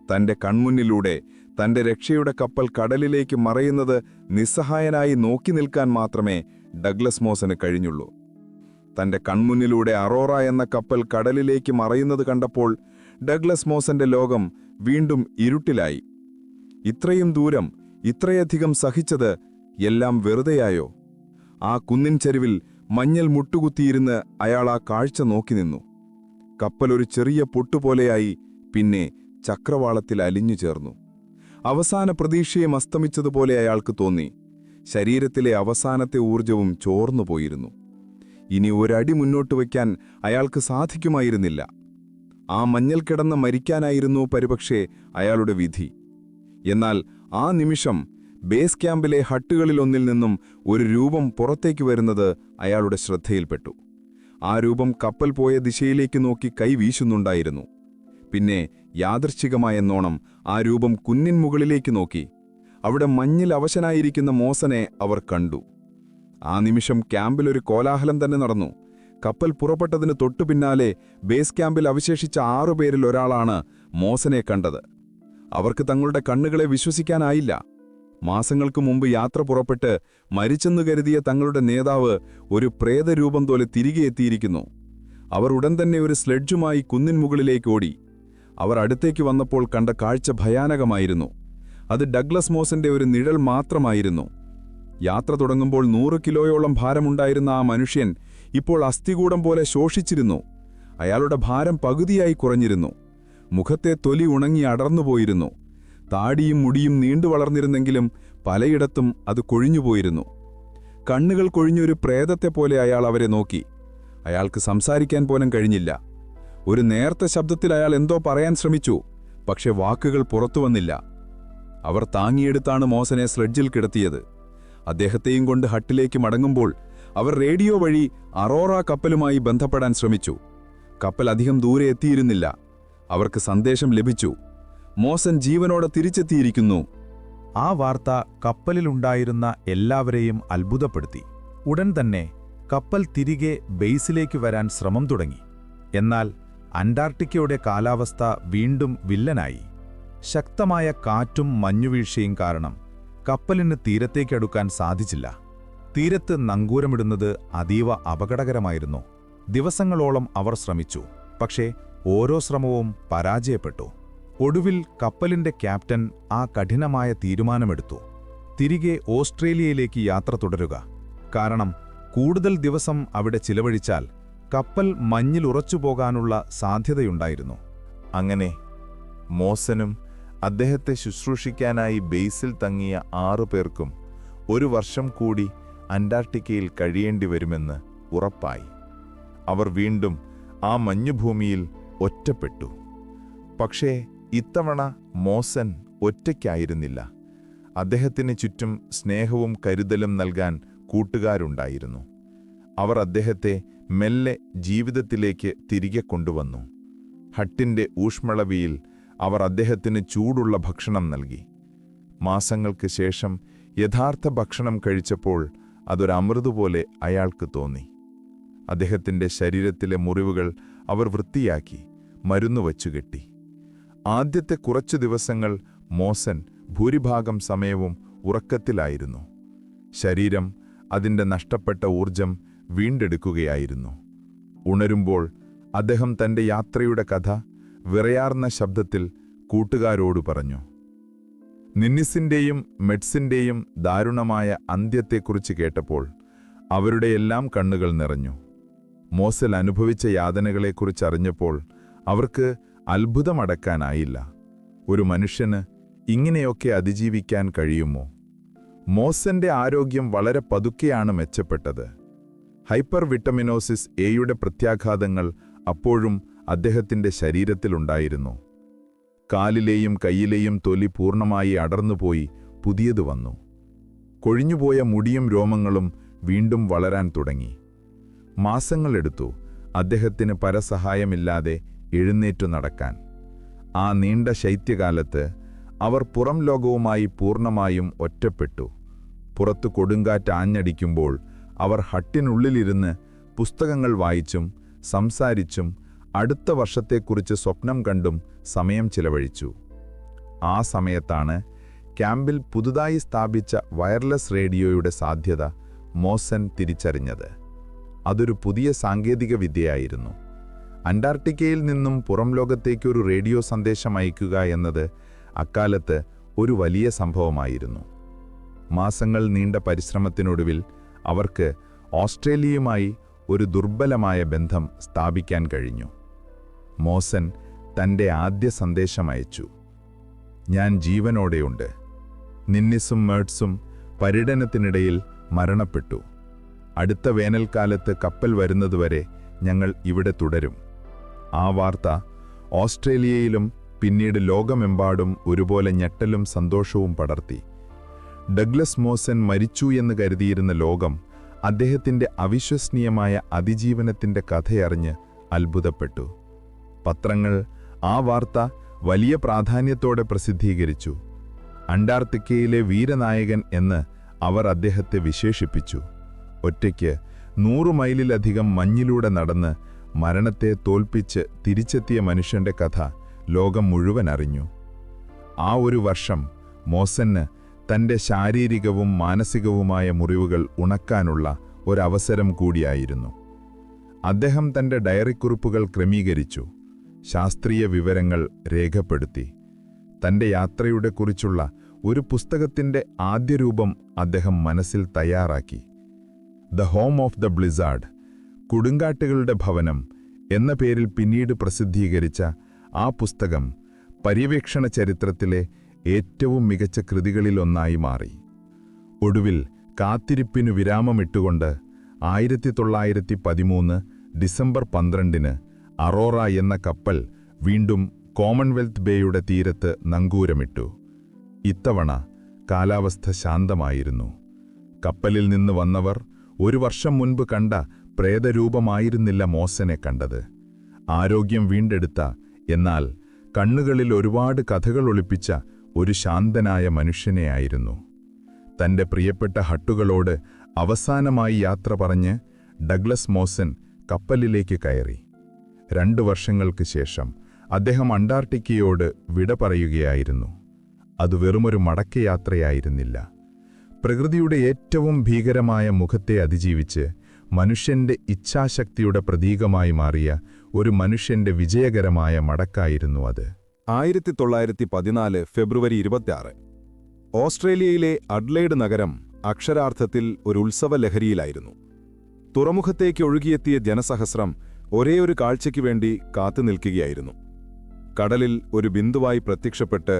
തന്റെ കൺമുന്നിലൂടെ തന്റെ രക്ഷയുടെ കപ്പൽ കടലിലേക്ക് മറയുന്നത് നിസ്സഹായനായി നോക്കി നിൽക്കാൻ മാത്രമേ ഡഗ്ലസ് മോസന് കഴിഞ്ഞുള്ളൂ. തന്റെ കൺമുന്നിലൂടെ അറോറ എന്ന കപ്പൽ കടലിലേക്ക് മറയുന്നത് കണ്ടപ്പോൾ ഡഗ്ലസ് മോസന്റെ ലോകം വീണ്ടും ഇരുട്ടിലായി. ഇത്രയും ദൂരം, ഇത്രയധികം സഹിച്ചത് എല്ലാം വെറുതെയായോ? ആ കുന്നിൻ ചരിവിൽ മഞ്ഞൾ മുട്ടുകുത്തിയിരുന്ന് അയാൾ ആ കാഴ്ച നോക്കി നിന്നു. കപ്പൽ ഒരു ചെറിയ പൊട്ടുപോലെയായി, പിന്നെ ചക്രവാളത്തിൽ അലിഞ്ഞു ചേർന്നു. അവസാന പ്രതീക്ഷയും അസ്തമിച്ചതുപോലെ അയാൾക്ക് തോന്നി. ശരീരത്തിലെ അവസാനത്തെ ഊർജവും ചോർന്നുപോയിരുന്നു. ഇനി ഒരടി മുന്നോട്ട് വയ്ക്കാൻ അയാൾക്ക് സാധിക്കുമായിരുന്നില്ല. ആ മഞ്ഞൾ കിടന്ന് മരിക്കാനായിരുന്നു പരിപക്ഷേ അയാളുടെ വിധി. എന്നാൽ ആ നിമിഷം ബേസ് ക്യാമ്പിലെ ഹട്ടുകളിലൊന്നിൽ നിന്നും ഒരു രൂപം പുറത്തേക്ക് വരുന്നത് അയാളുടെ ശ്രദ്ധയിൽപ്പെട്ടു. ആ രൂപം കപ്പൽ പോയ ദിശയിലേക്ക് നോക്കി കൈ വീശുന്നുണ്ടായിരുന്നു. പിന്നെ യാദൃച്ഛികമായെന്നോണം ആ രൂപം കുന്നിൻ മുകളിലേക്ക് നോക്കി. അവിടെ മഞ്ഞിൽ അവശനായിരിക്കുന്ന മോസനെ അവർ കണ്ടു. ആ നിമിഷം ക്യാമ്പിലൊരു കോലാഹലം തന്നെ നടന്നു. കപ്പൽ പുറപ്പെട്ടതിന് തൊട്ടു പിന്നാലെ ബേസ് ക്യാമ്പിൽ അവശേഷിച്ച 6 പേരിൽ ഒരാളാണ് മോസനെ കണ്ടത്. അവർക്ക് തങ്ങളുടെ കണ്ണുകളെ വിശ്വസിക്കാനായില്ല. മാസങ്ങൾക്ക് മുമ്പ് യാത്ര പുറപ്പെട്ട് മരിച്ചെന്നു കരുതിയ തങ്ങളുടെ നേതാവ് ഒരു പ്രേതരൂപം പോലെ തിരികെ എത്തിയിരിക്കുന്നു. അവർ ഉടൻ തന്നെ ഒരു സ്ലെഡ്ജുമായി കുന്നിൻ മുകളിലേക്ക് ഓടി. അവർ അടുത്തേക്ക് വന്നപ്പോൾ കണ്ട കാഴ്ച ഭയാനകമായിരുന്നു. അത് ഡഗ്ലസ് മോസന്റെ ഒരു നിഴൽ മാത്രമായിരുന്നു. യാത്ര തുടങ്ങുമ്പോൾ 100 കിലോയോളം ഭാരമുണ്ടായിരുന്ന ആ മനുഷ്യൻ ഇപ്പോൾ അസ്ഥികൂടം പോലെ ശോഷിച്ചിരുന്നു. അയാളുടെ ഭാരം പകുതിയായി കുറഞ്ഞിരുന്നു. മുഖത്തെ തൊലി ഉണങ്ങി അടർന്നുപോയിരുന്നു. താടിയും മുടിയും നീണ്ടു വളർന്നിരുന്നെങ്കിലും പലയിടത്തും അത് കൊഴിഞ്ഞുപോയിരുന്നു. കണ്ണുകൾ കൊഴിഞ്ഞൊരു പ്രേതത്തെ പോലെ അയാൾ അവരെ നോക്കി. അയാൾക്ക് സംസാരിക്കാൻ പോലും കഴിഞ്ഞില്ല. ഒരു നേർത്ത ശബ്ദത്തിൽ അയാൾ എന്തോ പറയാൻ ശ്രമിച്ചു, പക്ഷെ വാക്കുകൾ പുറത്തുവന്നില്ല. അവർ താങ്ങിയെടുത്താണ് മോസനെ സ്ലെഡ്ജിൽ കിടത്തിയത്. അദ്ദേഹത്തെയും കൊണ്ട് ഹട്ടിലേക്ക് മടങ്ങുമ്പോൾ അവർ റേഡിയോ വഴി അറോറ കപ്പലുമായി ബന്ധപ്പെടാൻ ശ്രമിച്ചു. കപ്പൽ അധികം ദൂരെ എത്തിയിരുന്നില്ല. അവർക്ക് സന്ദേശം ലഭിച്ചു, മോസൻ ജീവനോടെ തിരിച്ചെത്തിയിരിക്കുന്നു. ആ വാർത്ത കപ്പലിലുണ്ടായിരുന്ന എല്ലാവരെയും അത്ഭുതപ്പെടുത്തി. ഉടൻ തന്നെ കപ്പൽ തിരികെ ബേസിലേക്ക് വരാൻ ശ്രമം തുടങ്ങി. എന്നാൽ അന്റാർട്ടിക്കയുടെ കാലാവസ്ഥ വീണ്ടും വില്ലനായി. ശക്തമായ കാറ്റും മഞ്ഞുവീഴ്ചയും കാരണം കപ്പലിന് തീരത്തേക്കടുക്കാൻ സാധിച്ചില്ല. തീരത്ത് നങ്കൂരമിടുന്നത് അതീവ അപകടകരമായിരുന്നു. ദിവസങ്ങളോളം അവർ ശ്രമിച്ചു, പക്ഷേ ഓരോ ശ്രമവും പരാജയപ്പെട്ടു. ഒടുവിൽ കപ്പലിന്റെ ക്യാപ്റ്റൻ ആ കഠിനമായ തീരുമാനമെടുത്തു: തിരികെ ഓസ്ട്രേലിയയിലേക്ക് യാത്ര തുടരുക. കാരണം കൂടുതൽ ദിവസം അവിടെ ചിലവഴിച്ചാൽ കപ്പൽ മഞ്ഞിൽ ഉറച്ചുപോകാനുള്ള സാധ്യതയുണ്ടായിരുന്നു. അങ്ങനെ മോസനും അദ്ദേഹത്തെ ശുശ്രൂഷിക്കാനായി ബേസിൽ തങ്ങിയ 6 പേർക്കും 1 വർഷം കൂടി അന്റാർട്ടിക്കയിൽ കഴിയേണ്ടി വരുമെന്ന് ഉറപ്പായി. അവർ വീണ്ടും ആ മഞ്ഞുഭൂമിയിൽ ഒറ്റപ്പെട്ടു. പക്ഷേ ഇത്തവണ മോസൻ ഒറ്റയ്ക്കായിരുന്നില്ല. അദ്ദേഹത്തിന് ചുറ്റും സ്നേഹവും കരുതലും നൽകാൻ കൂട്ടുകാരുണ്ടായിരുന്നു. അവർ അദ്ദേഹത്തെ മെല്ലെ ജീവിതത്തിലേക്ക് തിരികെ കൊണ്ടുവന്നു. ഹട്ടിന്റെ ഊഷ്മളവിയിൽ അവർ അദ്ദേഹത്തിന് ചൂടുള്ള ഭക്ഷണം നൽകി. മാസങ്ങൾക്ക് ശേഷം യഥാർത്ഥ ഭക്ഷണം കഴിച്ചപ്പോൾ അതൊരു അമൃതുപോലെ അയാൾക്ക് തോന്നി. അദ്ദേഹത്തിന്റെ ശരീരത്തിലെ മുറിവുകൾ അവർ വൃത്തിയാക്കി മരുന്ന് വച്ചുകെട്ടി. ആദ്യത്തെ കുറച്ചു ദിവസങ്ങൾ മോസൻ ഭൂരിഭാഗം സമയവും ഉറക്കത്തിലായിരുന്നു. ശരീരം അതിന്റെ നഷ്ടപ്പെട്ട ഊർജം വീണ്ടെടുക്കുകയായിരുന്നു. ഉണരുമ്പോൾ അദ്ദേഹം തന്റെ യാത്രയുടെ കഥ വിറയാർന്ന ശബ്ദത്തിൽ കൂട്ടുകാരോട് പറഞ്ഞു. നിന്നിസിന്റെയും മെഡ്സിന്റെയും ദാരുണമായ അന്ത്യത്തെക്കുറിച്ച് കേട്ടപ്പോൾ അവരുടെയെല്ലാം കണ്ണുകൾ നിറഞ്ഞു. മോസൽ അനുഭവിച്ച യാതനകളെക്കുറിച്ചറിഞ്ഞപ്പോൾ അവർക്ക് അത്ഭുതമടക്കാനായില്ല. ഒരു മനുഷ്യന് ഇങ്ങനെയൊക്കെ അതിജീവിക്കാൻ കഴിയുമോ? മോസന്റെ ആരോഗ്യം വളരെ പതുക്കെയാണ് മെച്ചപ്പെട്ടത്. ഹൈപ്പർ വിറ്റമിനോസിസ് എയുടെ പ്രത്യാഘാതങ്ങൾ അപ്പോഴും അദ്ദേഹത്തിന്റെ ശരീരത്തിലുണ്ടായിരുന്നു. കാലിലെയും കൈയിലെയും തൊലി പൂർണ്ണമായി അടർന്നുപോയി പുതിയത് വന്നു. കൊഴിഞ്ഞുപോയ മുടിയും രോമങ്ങളും വീണ്ടും വളരാൻ തുടങ്ങി. മാസങ്ങളെടുത്തു അദ്ദേഹത്തിന് പരസഹായമില്ലാതെ എഴുന്നേറ്റു നടക്കാൻ. ആ നീണ്ട ശൈത്യകാലത്ത് അവർ പുറം ലോകവുമായി പൂർണ്ണമായും ഒറ്റപ്പെട്ടു. പുറത്തു കൊടുങ്കാറ്റ് ആഞ്ഞടിക്കുമ്പോൾ അവർ ഹട്ടിനുള്ളിലിരുന്ന് പുസ്തകങ്ങൾ വായിച്ചും സംസാരിച്ചും അടുത്ത വർഷത്തെക്കുറിച്ച് സ്വപ്നം കണ്ടും സമയം ചിലവഴിച്ചു. ആ സമയത്താണ് ക്യാമ്പിൽ പുതുതായി സ്ഥാപിച്ച വയർലെസ് റേഡിയോയുടെ സാധ്യത മോസൻ തിരിച്ചറിഞ്ഞത്. അതൊരു പുതിയ സാങ്കേതിക വിദ്യയായിരുന്നു. അന്റാർട്ടിക്കയിൽ നിന്നും പുറം ലോകത്തേക്കൊരു റേഡിയോ സന്ദേശം അയക്കുക എന്നത് അക്കാലത്ത് ഒരു വലിയ സംഭവമായിരുന്നു. മാസങ്ങൾ നീണ്ട പരിശ്രമത്തിനൊടുവിൽ അവർക്ക് ഓസ്ട്രേലിയയുമായി ഒരു ദുർബലമായ ബന്ധം സ്ഥാപിക്കാൻ കഴിഞ്ഞു. മോസൻ തന്റെ ആദ്യ സന്ദേശം അയച്ചു: ഞാൻ ജീവനോടെയുണ്ട്. നിന്നിസും മേഡ്സും പര്യടനത്തിനിടയിൽ മരണപ്പെട്ടു. അടുത്ത വേനൽക്കാലത്ത് കപ്പൽ വരുന്നതുവരെ ഞങ്ങൾ ഇവിടെ തുടരും. ആ വാർത്ത ഓസ്ട്രേലിയയിലും പിന്നീട് ലോകമെമ്പാടും ഒരുപോലെ ഞെട്ടലും സന്തോഷവും പടർത്തി. ഡഗ്ലസ് മോസൻ മരിച്ചു എന്ന് കരുതിയിരുന്ന ലോകം അദ്ദേഹത്തിന്റെ അവിശ്വസനീയമായ അതിജീവനത്തിന്റെ കഥയറിഞ്ഞ് അത്ഭുതപ്പെട്ടു. പത്രങ്ങൾ ആ വാർത്ത വലിയ പ്രാധാന്യത്തോടെ പ്രസിദ്ധീകരിച്ചു. അന്റാർട്ടിക്കയിലെ വീരനായകൻ എന്ന് അവർ അദ്ദേഹത്തെ വിശേഷിപ്പിച്ചു. ഒറ്റയ്ക്ക് 100 മൈലിലധികം മഞ്ഞിലൂടെ നടന്ന് മരണത്തെ തോൽപ്പിച്ച് തിരിച്ചെത്തിയ മനുഷ്യന്റെ കഥ ലോകം മുഴുവൻ അറിഞ്ഞു. ആ ഒരു വർഷം മോസന് തന്റെ ശാരീരികവും മാനസികവുമായ മുറിവുകൾ ഉണക്കാനുള്ള ഒരവസരം കൂടിയായിരുന്നു. അദ്ദേഹം തന്റെ ഡയറിക്കുറിപ്പുകൾ ക്രമീകരിച്ചു, ശാസ്ത്രീയ വിവരങ്ങൾ രേഖപ്പെടുത്തി. തന്റെ യാത്രയുടെ കുറിച്ചുള്ള ഒരു പുസ്തകത്തിന്റെ ആദ്യ രൂപം അദ്ദേഹം മനസ്സിൽ തയ്യാറാക്കി. The home of the blizzard, കൊടുങ്കാറ്റുകളുടെ ഭവനം എന്ന പേരിൽ പിന്നീട് പ്രസിദ്ധീകരിച്ച ആ പുസ്തകം പര്യവേക്ഷണ ചരിത്രത്തിലെ ഏറ്റവും മികച്ച കൃതികളിലൊന്നായി മാറി. ഒടുവിൽ കാത്തിരിപ്പിനു വിരാമമിട്ടുകൊണ്ട് 1913 ഡിസംബർ 12 അറോറ എന്ന കപ്പൽ വീണ്ടും കോമൺവെൽത്ത് ബേയുടെ തീരത്ത് നങ്കൂരമിട്ടു. ഇത്തവണ കാലാവസ്ഥ ശാന്തമായിരുന്നു. കപ്പലിൽ നിന്ന് വന്നവർ 1 വർഷം മുൻപ് കണ്ട പ്രേതരൂപമായിരുന്നില്ല മോസനെ കണ്ടത്. ആരോഗ്യം വീണ്ടെടുത്ത, എന്നാൽ കണ്ണുകളിൽ ഒരുപാട് കഥകൾ ഒളിപ്പിച്ച ഒരു ശാന്തനായ മനുഷ്യനെയായിരുന്നു. തന്റെ പ്രിയപ്പെട്ട ഹട്ടുകളോട് അവസാനമായി യാത്ര പറഞ്ഞ് ഡഗ്ലസ് മോസൻ കപ്പലിലേക്ക് കയറി. 2 വർഷങ്ങൾക്ക് ശേഷം അദ്ദേഹം അന്റാർട്ടിക്കയോട് വിട പറയുകയായിരുന്നു. അത് വെറുമൊരു മടക്കയാത്രയായിരുന്നില്ല. പ്രകൃതിയുടെ ഏറ്റവും ഭീകരമായ മുഖത്തെ അതിജീവിച്ച് മനുഷ്യന്റെ ഇച്ഛാശക്തിയുടെ പ്രതീകമായി മാറിയ ഒരു മനുഷ്യന്റെ വിജയകരമായ മടക്കായിരുന്നു അത്. 1914 ഫെബ്രുവരി 26. ഓസ്ട്രേലിയയിലെ അഡ്ലെയ്ഡ് നഗരം അക്ഷരാർത്ഥത്തിൽ ഒരു ഉത്സവ ലഹരിയിലായിരുന്നു. തുറമുഖത്തേക്ക് ഒഴുകിയെത്തിയ ജനസഹസ്രം ഒരേയൊരു കാഴ്ചയ്ക്കു വേണ്ടി കാത്തുനിൽക്കുകയായിരുന്നു. കടലിൽ ഒരു ബിന്ദുവായി പ്രത്യക്ഷപ്പെട്ട്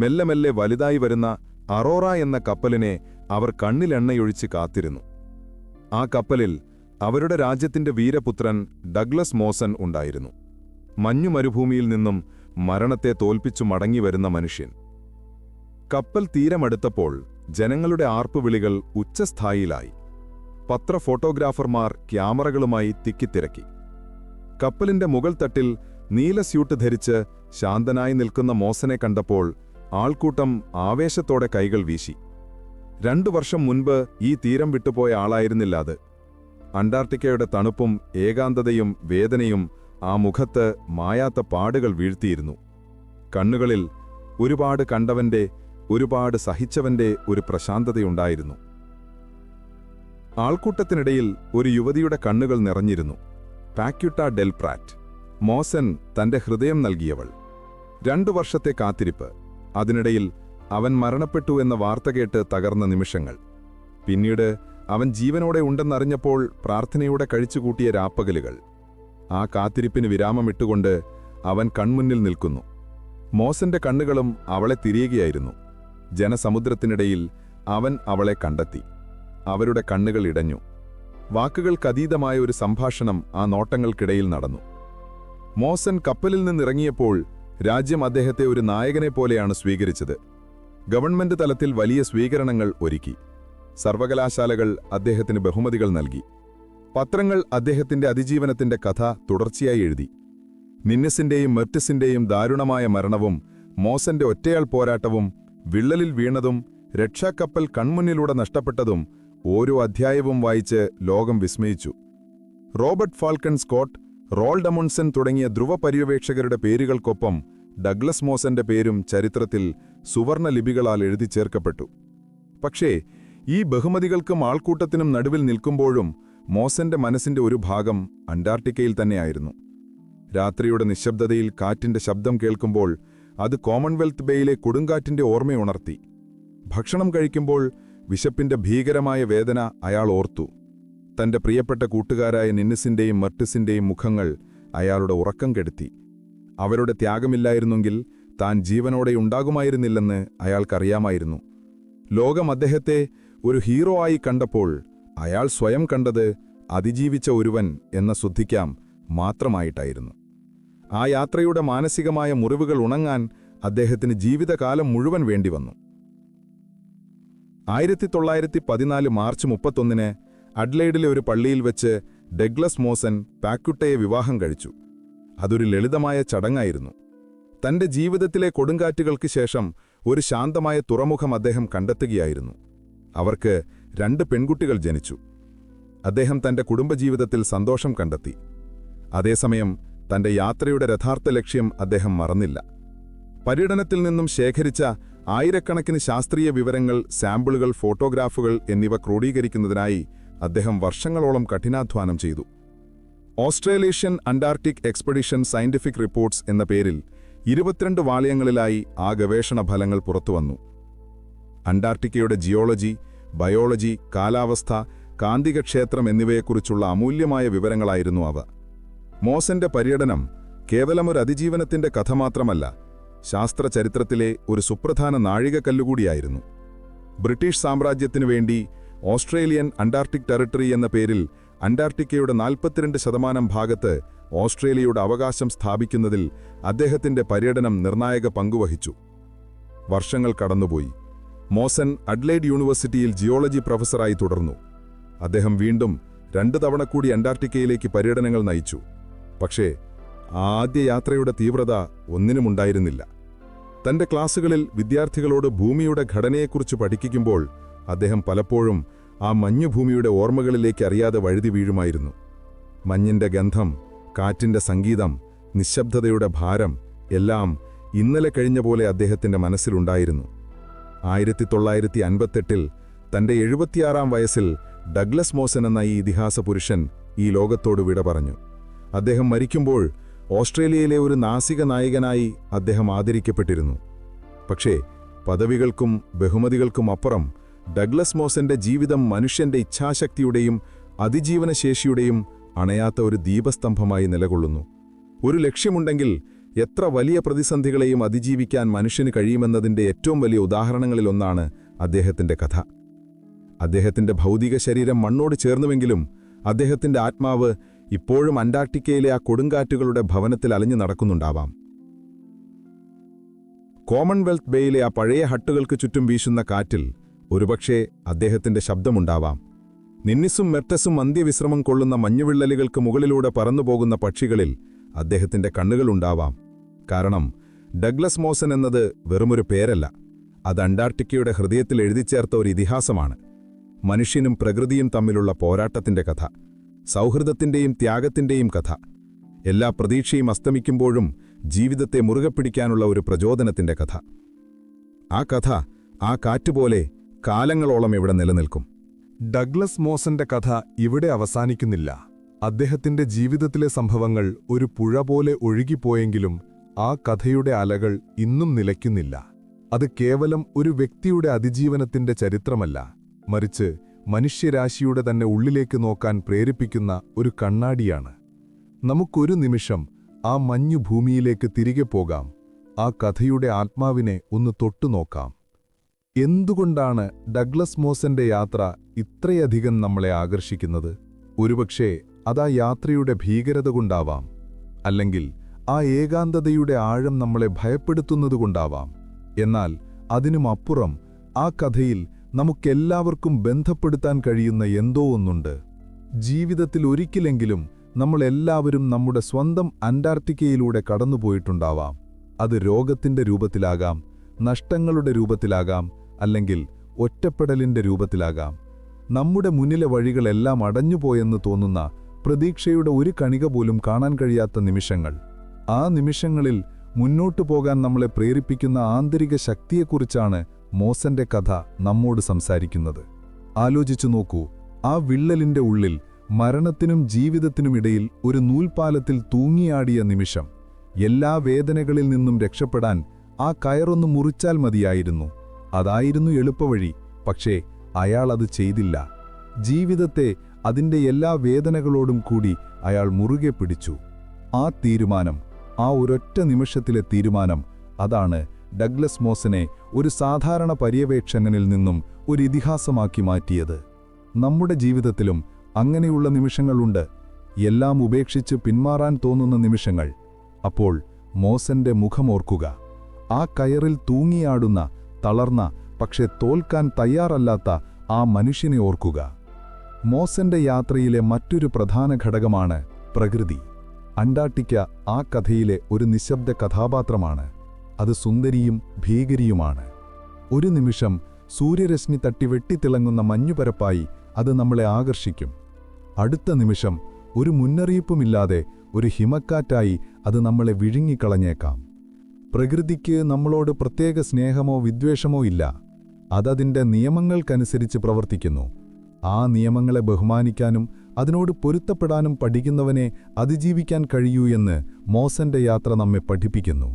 മെല്ലെ മെല്ലെ വലുതായി വരുന്ന അറോറ എന്ന കപ്പലിനെ അവർ കണ്ണിലെണ്ണയൊഴിച്ച് കാത്തിരുന്നു. ആ കപ്പലിൽ അവരുടെ രാജ്യത്തിന്റെ വീരപുത്രൻ ഡഗ്ലസ് മോസൻ ഉണ്ടായിരുന്നു. മഞ്ഞുമരുഭൂമിയിൽ നിന്നും മരണത്തെ തോൽപ്പിച്ചു മടങ്ങിവരുന്ന മനുഷ്യൻ. കപ്പൽ തീരമടുത്തപ്പോൾ ജനങ്ങളുടെ ആർപ്പുവിളികൾ ഉച്ചസ്ഥായിയിലായി. ഫോട്ടോഗ്രാഫർമാർ ക്യാമറകളുമായി തിക്കിത്തിരക്കി. കപ്പലിന്റെ മുകൾ തട്ടിൽ നീല സ്യൂട്ട് ധരിച്ച് ശാന്തനായി നിൽക്കുന്ന മോസനെ കണ്ടപ്പോൾ ആൾക്കൂട്ടം ആവേശത്തോടെ കൈകൾ വീശി. 2 വർഷം മുൻപ് ഈ തീരം വിട്ടുപോയ ആളായിരുന്നില്ല അത്. അന്റാർട്ടിക്കയുടെ തണുപ്പും ഏകാന്തതയും വേദനയും ആ മുഖത്ത് മായാത്ത പാടുകൾ വീഴ്ത്തിയിരുന്നു. കണ്ണുകളിൽ ഒരുപാട് കണ്ടവന്റെ, ഒരുപാട് സഹിച്ചവന്റെ ഒരു പ്രശാന്തതയുണ്ടായിരുന്നു. ആൾക്കൂട്ടത്തിനിടയിൽ ഒരു യുവതിയുടെ കണ്ണുകൾ നിറഞ്ഞിരുന്നു. പാക്യുട്ട ഡെൽ പ്രാറ്റ്. മോസൻ തന്റെ ഹൃദയം നൽകിയവൾ. 2 വർഷത്തെ കാത്തിരിപ്പ്. അതിനിടയിൽ അവൻ മരണപ്പെട്ടു എന്ന വാർത്ത കേട്ട് തകർന്ന നിമിഷങ്ങൾ. പിന്നീട് അവൻ ജീവനോടെ ഉണ്ടെന്നറിഞ്ഞപ്പോൾ പ്രാർത്ഥനയോടെ കഴിച്ചുകൂട്ടിയ രാപ്പകലുകൾ. ആ കാത്തിരിപ്പിന് വിരാമമിട്ടുകൊണ്ട് അവൻ കൺമുന്നിൽ നിൽക്കുന്നു. മോസന്റെ കണ്ണുകളും അവളെ തിരിയുകയായിരുന്നു. ജനസമുദ്രത്തിനിടയിൽ അവൻ അവളെ കണ്ടെത്തി. അവരുടെ കണ്ണുകൾ ഇടഞ്ഞു. വാക്കുകൾക്കതീതമായ ഒരു സംഭാഷണം ആ നോട്ടങ്ങൾക്കിടയിൽ നടന്നു. മോസൻ കപ്പലിൽ നിന്നിറങ്ങിയപ്പോൾ രാജ്യം അദ്ദേഹത്തെ ഒരു നായകനെപ്പോലെയാണ് സ്വീകരിച്ചത്. ഗവൺമെന്റ് തലത്തിൽ വലിയ സ്വീകരണങ്ങൾ ഒരുക്കി. സർവകലാശാലകൾ അദ്ദേഹത്തിന് ബഹുമതികൾ നൽകി. പത്രങ്ങൾ അദ്ദേഹത്തിന്റെ അതിജീവനത്തിന്റെ കഥ തുടർച്ചയായി എഴുതി. നിന്നിസിന്റെയും മെർട്ടിസിന്റെയും ദാരുണമായ മരണവും മോസന്റെ ഒറ്റയാൾ പോരാട്ടവും വിള്ളലിൽ വീണതും രക്ഷാക്കപ്പൽ കൺമുന്നിലൂടെ നഷ്ടപ്പെട്ടതും ഓരോ അധ്യായവും വായിച്ച് ലോകം വിസ്മയിച്ചു. റോബർട്ട് ഫാൽക്കൺ സ്കോട്ട്, റോൾഡ് അമുണ്ട്സൺ തുടങ്ങിയ ധ്രുവ പര്യവേക്ഷകരുടെ പേരുകൾക്കൊപ്പം ഡഗ്ലസ് മോസന്റെ പേരും ചരിത്രത്തിൽ സുവർണ ലിപികളാൽ എഴുതി ചേർക്കപ്പെട്ടു. പക്ഷേ ഈ ബഹുമതികൾക്കും ആൾക്കൂട്ടത്തിനും നടുവിൽ നിൽക്കുമ്പോഴും മോസന്റെ മനസ്സിന്റെ ഒരു ഭാഗം അന്റാർട്ടിക്കയിൽ തന്നെയായിരുന്നു. രാത്രിയുടെ നിശബ്ദതയിൽ കാറ്റിന്റെ ശബ്ദം കേൾക്കുമ്പോൾ അത് കോമൺവെൽത്ത് ബേയിലെ കൊടുങ്കാറ്റിന്റെ ഓർമ്മയുണർത്തി. ഭക്ഷണം കഴിക്കുമ്പോൾ വിശപ്പിന്റെ ഭീകരമായ വേദന അയാൾ ഓർത്തു. തന്റെ പ്രിയപ്പെട്ട കൂട്ടുകാരായ നിന്നിസിന്റെയും മെർട്ടിസിന്റെയും മുഖങ്ങൾ അയാളുടെ ഉറക്കം കെടുത്തി. അവരുടെ ത്യാഗമില്ലായിരുന്നെങ്കിൽ താൻ ജീവനോടെ ഉണ്ടാകുമായിരുന്നില്ലെന്ന് അയാൾക്കറിയാമായിരുന്നു. ലോകം അദ്ദേഹത്തെ ഒരു ഹീറോ ആയി കണ്ടപ്പോൾ അയാൾ സ്വയം കണ്ടത് അതിജീവിച്ച ഒരുവൻ എന്ന ശ്രദ്ധിക്കാം മാത്രമായിട്ടായിരുന്നു. ആ യാത്രയുടെ മാനസികമായ മുറിവുകൾ ഉണങ്ങാൻ അദ്ദേഹത്തിന് ജീവിതകാലം മുഴുവൻ വേണ്ടിവന്നു. 1914 മാർച്ച് 31 അഡ്ലെയ്ഡിലെ ഒരു പള്ളിയിൽ വെച്ച് ഡഗ്ലസ് മോസൻ പാക്യുട്ടയെ വിവാഹം കഴിച്ചു. അതൊരു ലളിതമായ ചടങ്ങായിരുന്നു. തന്റെ ജീവിതത്തിലെ കൊടുങ്കാറ്റുകൾക്ക് ശേഷം ഒരു ശാന്തമായ തുറമുഖം അദ്ദേഹം കണ്ടെത്തുകയായിരുന്നു. അവർക്ക് 2 പെൺകുട്ടികൾ ജനിച്ചു. അദ്ദേഹം തന്റെ കുടുംബജീവിതത്തിൽ സന്തോഷം കണ്ടെത്തി. അതേസമയം തന്റെ യാത്രയുടെ യഥാർത്ഥ ലക്ഷ്യം അദ്ദേഹം മറന്നില്ല. പര്യടനത്തിൽ നിന്നും ശേഖരിച്ച ആയിരക്കണക്കിന് ശാസ്ത്രീയ വിവരങ്ങൾ, സാമ്പിളുകൾ, ഫോട്ടോഗ്രാഫുകൾ എന്നിവ ക്രോഡീകരിക്കുന്നതിനായി അദ്ദേഹം വർഷങ്ങളോളം കഠിനാധ്വാനം ചെയ്തു. ഓസ്ട്രേലേഷ്യൻ അന്റാർട്ടിക് എക്സ്പെഡിഷൻ സയന്റിഫിക് റിപ്പോർട്ട്സ് എന്ന പേരിൽ 22 വാള്യങ്ങളിലായി ആ ഗവേഷണ ഫലങ്ങൾ പുറത്തുവന്നു. അന്റാർട്ടിക്കയുടെ ജിയോളജി, ബയോളജി, കാലാവസ്ഥ, കാന്തികക്ഷേത്രം എന്നിവയെക്കുറിച്ചുള്ള അമൂല്യമായ വിവരങ്ങളായിരുന്നു അവ. മോസന്റെ പര്യടനം കേവലമൊരു അതിജീവനത്തിന്റെ കഥ മാത്രമല്ല, ശാസ്ത്രചരിത്രത്തിലെ ഒരു സുപ്രധാന നാഴികക്കല്ലുകൂടിയായിരുന്നു. ബ്രിട്ടീഷ് സാമ്രാജ്യത്തിനു വേണ്ടി ഓസ്ട്രേലിയൻ അന്റാർട്ടിക് ടെറിട്ടറി എന്ന പേരിൽ അന്റാർട്ടിക്കയുടെ 42% ഭാഗത്ത് ഓസ്ട്രേലിയയുടെ അവകാശം സ്ഥാപിക്കുന്നതിൽ അദ്ദേഹത്തിന്റെ പര്യടനം നിർണായക പങ്കുവഹിച്ചു. വർഷങ്ങൾ കടന്നുപോയി. മോസൻ അഡ്ലെയ്ഡ് യൂണിവേഴ്സിറ്റിയിൽ ജിയോളജി പ്രൊഫസറായി തുടർന്നു. അദ്ദേഹം വീണ്ടും 2 തവണ കൂടി അന്റാർട്ടിക്കയിലേക്ക് പര്യടനങ്ങൾ നയിച്ചു. പക്ഷേ ആദ്യ യാത്രയുടെ തീവ്രത ഒന്നിനുമുണ്ടായിരുന്നില്ല. തന്റെ ക്ലാസ്സുകളിൽ വിദ്യാർത്ഥികളോട് ഭൂമിയുടെ ഘടനയെക്കുറിച്ച് പഠിപ്പിക്കുമ്പോൾ അദ്ദേഹം പലപ്പോഴും ആ മഞ്ഞുഭൂമിയുടെ ഓർമ്മകളിലേക്ക് അറിയാതെ വഴുതി വീഴുമായിരുന്നു. മഞ്ഞിന്റെ ഗന്ധം, കാറ്റിന്റെ സംഗീതം, നിശബ്ദതയുടെ ഭാരം എല്ലാം ഇന്നലെ കഴിഞ്ഞ പോലെ അദ്ദേഹത്തിന്റെ മനസ്സിലുണ്ടായിരുന്നു. 1958 തന്റെ 76-ാം വയസ്സിൽ ഡഗ്ലസ് മോസൻ എന്ന ഈ ഇതിഹാസ പുരുഷൻ ഈ ലോകത്തോട് വിട പറഞ്ഞു. അദ്ദേഹം മരിക്കുമ്പോൾ ഓസ്ട്രേലിയയിലെ ഒരു നാസിക നായകനായി അദ്ദേഹം ആദരിക്കപ്പെട്ടിരുന്നു. പക്ഷേ പദവികൾക്കും ബഹുമതികൾക്കും അപ്പുറം ഡഗ്ലസ് മോസന്റെ ജീവിതം മനുഷ്യന്റെ ഇച്ഛാശക്തിയുടെയും അതിജീവനശേഷിയുടെയും അണയാത്ത ഒരു ദീപസ്തംഭമായി നിലകൊള്ളുന്നു. ഒരു ലക്ഷ്യമുണ്ടെങ്കിൽ എത്ര വലിയ പ്രതിസന്ധികളെയും അതിജീവിക്കാൻ മനുഷ്യന് കഴിയുമെന്നതിൻ്റെ ഏറ്റവും വലിയ ഉദാഹരണങ്ങളിലൊന്നാണ് അദ്ദേഹത്തിന്റെ കഥ. അദ്ദേഹത്തിന്റെ ഭൗതിക ശരീരം മണ്ണോട് ചേർന്നുവെങ്കിലും അദ്ദേഹത്തിന്റെ ആത്മാവ് ഇപ്പോഴും അന്റാർട്ടിക്കയിലെ ആ കൊടുങ്കാറ്റുകളുടെ ഭവനത്തിൽ അലഞ്ഞു നടക്കുന്നുണ്ടാവാം. കോമൺവെൽത്ത് ബേയിലെ ആ പഴയ ഹട്ടുകൾക്ക് ചുറ്റും വീശുന്ന കാറ്റിൽ ഒരുപക്ഷേ അദ്ദേഹത്തിന്റെ ശബ്ദമുണ്ടാവാം. നിന്നിസും മെർട്ടസും അന്ത്യവിശ്രമം കൊള്ളുന്ന മഞ്ഞുവിള്ളലുകൾക്ക് മുകളിലൂടെ പറന്നുപോകുന്ന പക്ഷികളിൽ അദ്ദേഹത്തിന്റെ കണ്ണുകളുണ്ടാവാം. കാരണം ഡഗ്ലസ് മോസൻ എന്നത് വെറുമൊരു പേരല്ല, അത് അന്റാർട്ടിക്കയുടെ ഹൃദയത്തിൽ എഴുതിച്ചേർത്ത ഒരു ഇതിഹാസമാണ്. മനുഷ്യനും പ്രകൃതിയും തമ്മിലുള്ള പോരാട്ടത്തിന്റെ കഥ, സൗഹൃദത്തിന്റെയും ത്യാഗത്തിന്റെയും കഥ. എല്ലാ പ്രതീക്ഷയും അസ്തമിക്കുമ്പോഴും ജീവിതത്തെ മുറുകെ പിടിക്കാനുള്ള ഒരു പ്രചോദനത്തിന്റെ കഥ. ആ കഥ ആ കാറ്റുപോലെ കാലങ്ങളോളം ഇവിടെ നിലനിൽക്കും. ഡഗ്ലസ് മോസന്റെ കഥ ഇവിടെ അവസാനിക്കുന്നില്ല. അദ്ദേഹത്തിന്റെ ജീവിതത്തിലെ സംഭവങ്ങൾ ഒരു പുഴ പോലെ ഒഴുകിപ്പോയെങ്കിലും ആ കഥയുടെ അലകൾ ഇന്നും നിലയ്ക്കുന്നില്ല. അത് കേവലം ഒരു വ്യക്തിയുടെ അതിജീവനത്തിന്റെ ചരിത്രമല്ല, മറിച്ച് മനുഷ്യരാശിയുടെ തന്നെ ഉള്ളിലേക്ക് നോക്കാൻ പ്രേരിപ്പിക്കുന്ന ഒരു കണ്ണാടിയാണ്. നമുക്കൊരു നിമിഷം ആ മഞ്ഞുഭൂമിയിലേക്ക് തിരികെ പോകാം, ആ കഥയുടെ ആത്മാവിനെ ഒന്ന് തൊട്ടുനോക്കാം. എന്തുകൊണ്ടാണ് ഡഗ്ലസ് മോസന്റെ യാത്ര ഇത്രയധികം നമ്മളെ ആകർഷിക്കുന്നത്? ഒരുപക്ഷേ അതാ യാത്രയുടെ ഭീകരത കൊണ്ടാവാം, അല്ലെങ്കിൽ ആ ഏകാന്തതയുടെ ആഴം നമ്മളെ ഭയപ്പെടുത്തുന്നതുകൊണ്ടാവാം. എന്നാൽ അതിനുമപ്പുറം ആ കഥയിൽ നമുക്കെല്ലാവർക്കും ബന്ധപ്പെടുത്താൻ കഴിയുന്ന എന്തോ ഒന്നുണ്ട്. ജീവിതത്തിൽ ഒരിക്കലെങ്കിലും നമ്മളെല്ലാവരും നമ്മുടെ സ്വന്തം അന്റാർട്ടിക്കയിലൂടെ കടന്നുപോയിട്ടുണ്ടാവാം. അത് രോഗത്തിന്റെ രൂപത്തിലാകാം, നഷ്ടങ്ങളുടെ രൂപത്തിലാകാം, അല്ലെങ്കിൽ ഒറ്റപ്പെടലിന്റെ രൂപത്തിലാകാം. നമ്മുടെ മുന്നിലെ വഴികളെല്ലാം അടഞ്ഞുപോയെന്ന് തോന്നുന്ന പ്രതീക്ഷയുടെ ഒരു കണിക പോലും കാണാൻ കഴിയാത്ത നിമിഷങ്ങൾ. ആ നിമിഷങ്ങളിൽ മുന്നോട്ടു പോകാൻ നമ്മളെ പ്രേരിപ്പിക്കുന്ന ആന്തരിക ശക്തിയെക്കുറിച്ചാണ് മോസന്റെ കഥ നമ്മോട് സംസാരിക്കുന്നത്. ആലോചിച്ചു നോക്കൂ, ആ വിള്ളലിന്റെ ഉള്ളിൽ മരണത്തിനും ജീവിതത്തിനുമിടയിൽ ഒരു നൂൽപ്പാലത്തിൽ തൂങ്ങിയാടിയ നിമിഷം. എല്ലാ വേദനകളിൽ നിന്നും രക്ഷപ്പെടാൻ ആ കയറൊന്ന് മുറിച്ചാൽ മതിയായിരുന്നു. അതായിരുന്നു എളുപ്പവഴി. പക്ഷേ അയാൾ അത് ചെയ്തില്ല. ജീവിതത്തെ അതിന്റെ എല്ലാ വേദനകളോടും കൂടി അയാൾ മുറുകെ പിടിച്ചു. ആ തീരുമാനം, ആ ഒരൊറ്റ നിമിഷത്തിലെ തീരുമാനം, അതാണ് ഡഗ്ലസ് മോസനെ ഒരു സാധാരണ പര്യവേക്ഷകനിൽ നിന്നും ഒരു ഇതിഹാസമാക്കി മാറ്റിയത്. നമ്മുടെ ജീവിതത്തിലും അങ്ങനെയുള്ള നിമിഷങ്ങളുണ്ട്, എല്ലാം ഉപേക്ഷിച്ച് പിന്മാറാൻ തോന്നുന്ന നിമിഷങ്ങൾ. അപ്പോൾ മോസന്റെ മുഖമോർക്കുക. ആ കയറിൽ തൂങ്ങിയാടുന്ന, തളർന്ന, പക്ഷെ തോൽക്കാൻ തയ്യാറല്ലാത്ത ആ മനുഷ്യനെ ഓർക്കുക. മോസന്റെ യാത്രയിലെ മറ്റൊരു പ്രധാന ഘടകമാണ് പ്രകൃതി. അന്റാർട്ടിക്ക ആ കഥയിലെ ഒരു നിശബ്ദ കഥാപാത്രമാണ്. അത് സുന്ദരിയും ഭീകരിയുമാണ്. ഒരു നിമിഷം സൂര്യരശ്മി തട്ടി വെട്ടിത്തിളങ്ങുന്ന മഞ്ഞുപരപ്പായി അത് നമ്മളെ ആകർഷിക്കും. അടുത്ത നിമിഷം ഒരു മുന്നറിയിപ്പുമില്ലാതെ ഒരു ഹിമക്കാറ്റായി അത് നമ്മളെ വിഴുങ്ങിക്കളഞ്ഞേക്കാം. പ്രകൃതിക്ക് നമ്മളോട് പ്രത്യേക സ്നേഹമോ വിദ്വേഷമോ ഇല്ല. അതതിൻ്റെ നിയമങ്ങൾക്കനുസരിച്ച് പ്രവർത്തിക്കുന്നു. ആ നിയമങ്ങളെ ബഹുമാനിക്കാനും അതിനോട് പൊരുത്തപ്പെടാനും പഠിക്കുന്നവനെ അതിജീവിക്കാൻ കഴിയൂ എന്ന് മോസന്റെ യാത്ര നമ്മെ പഠിപ്പിക്കുന്നു.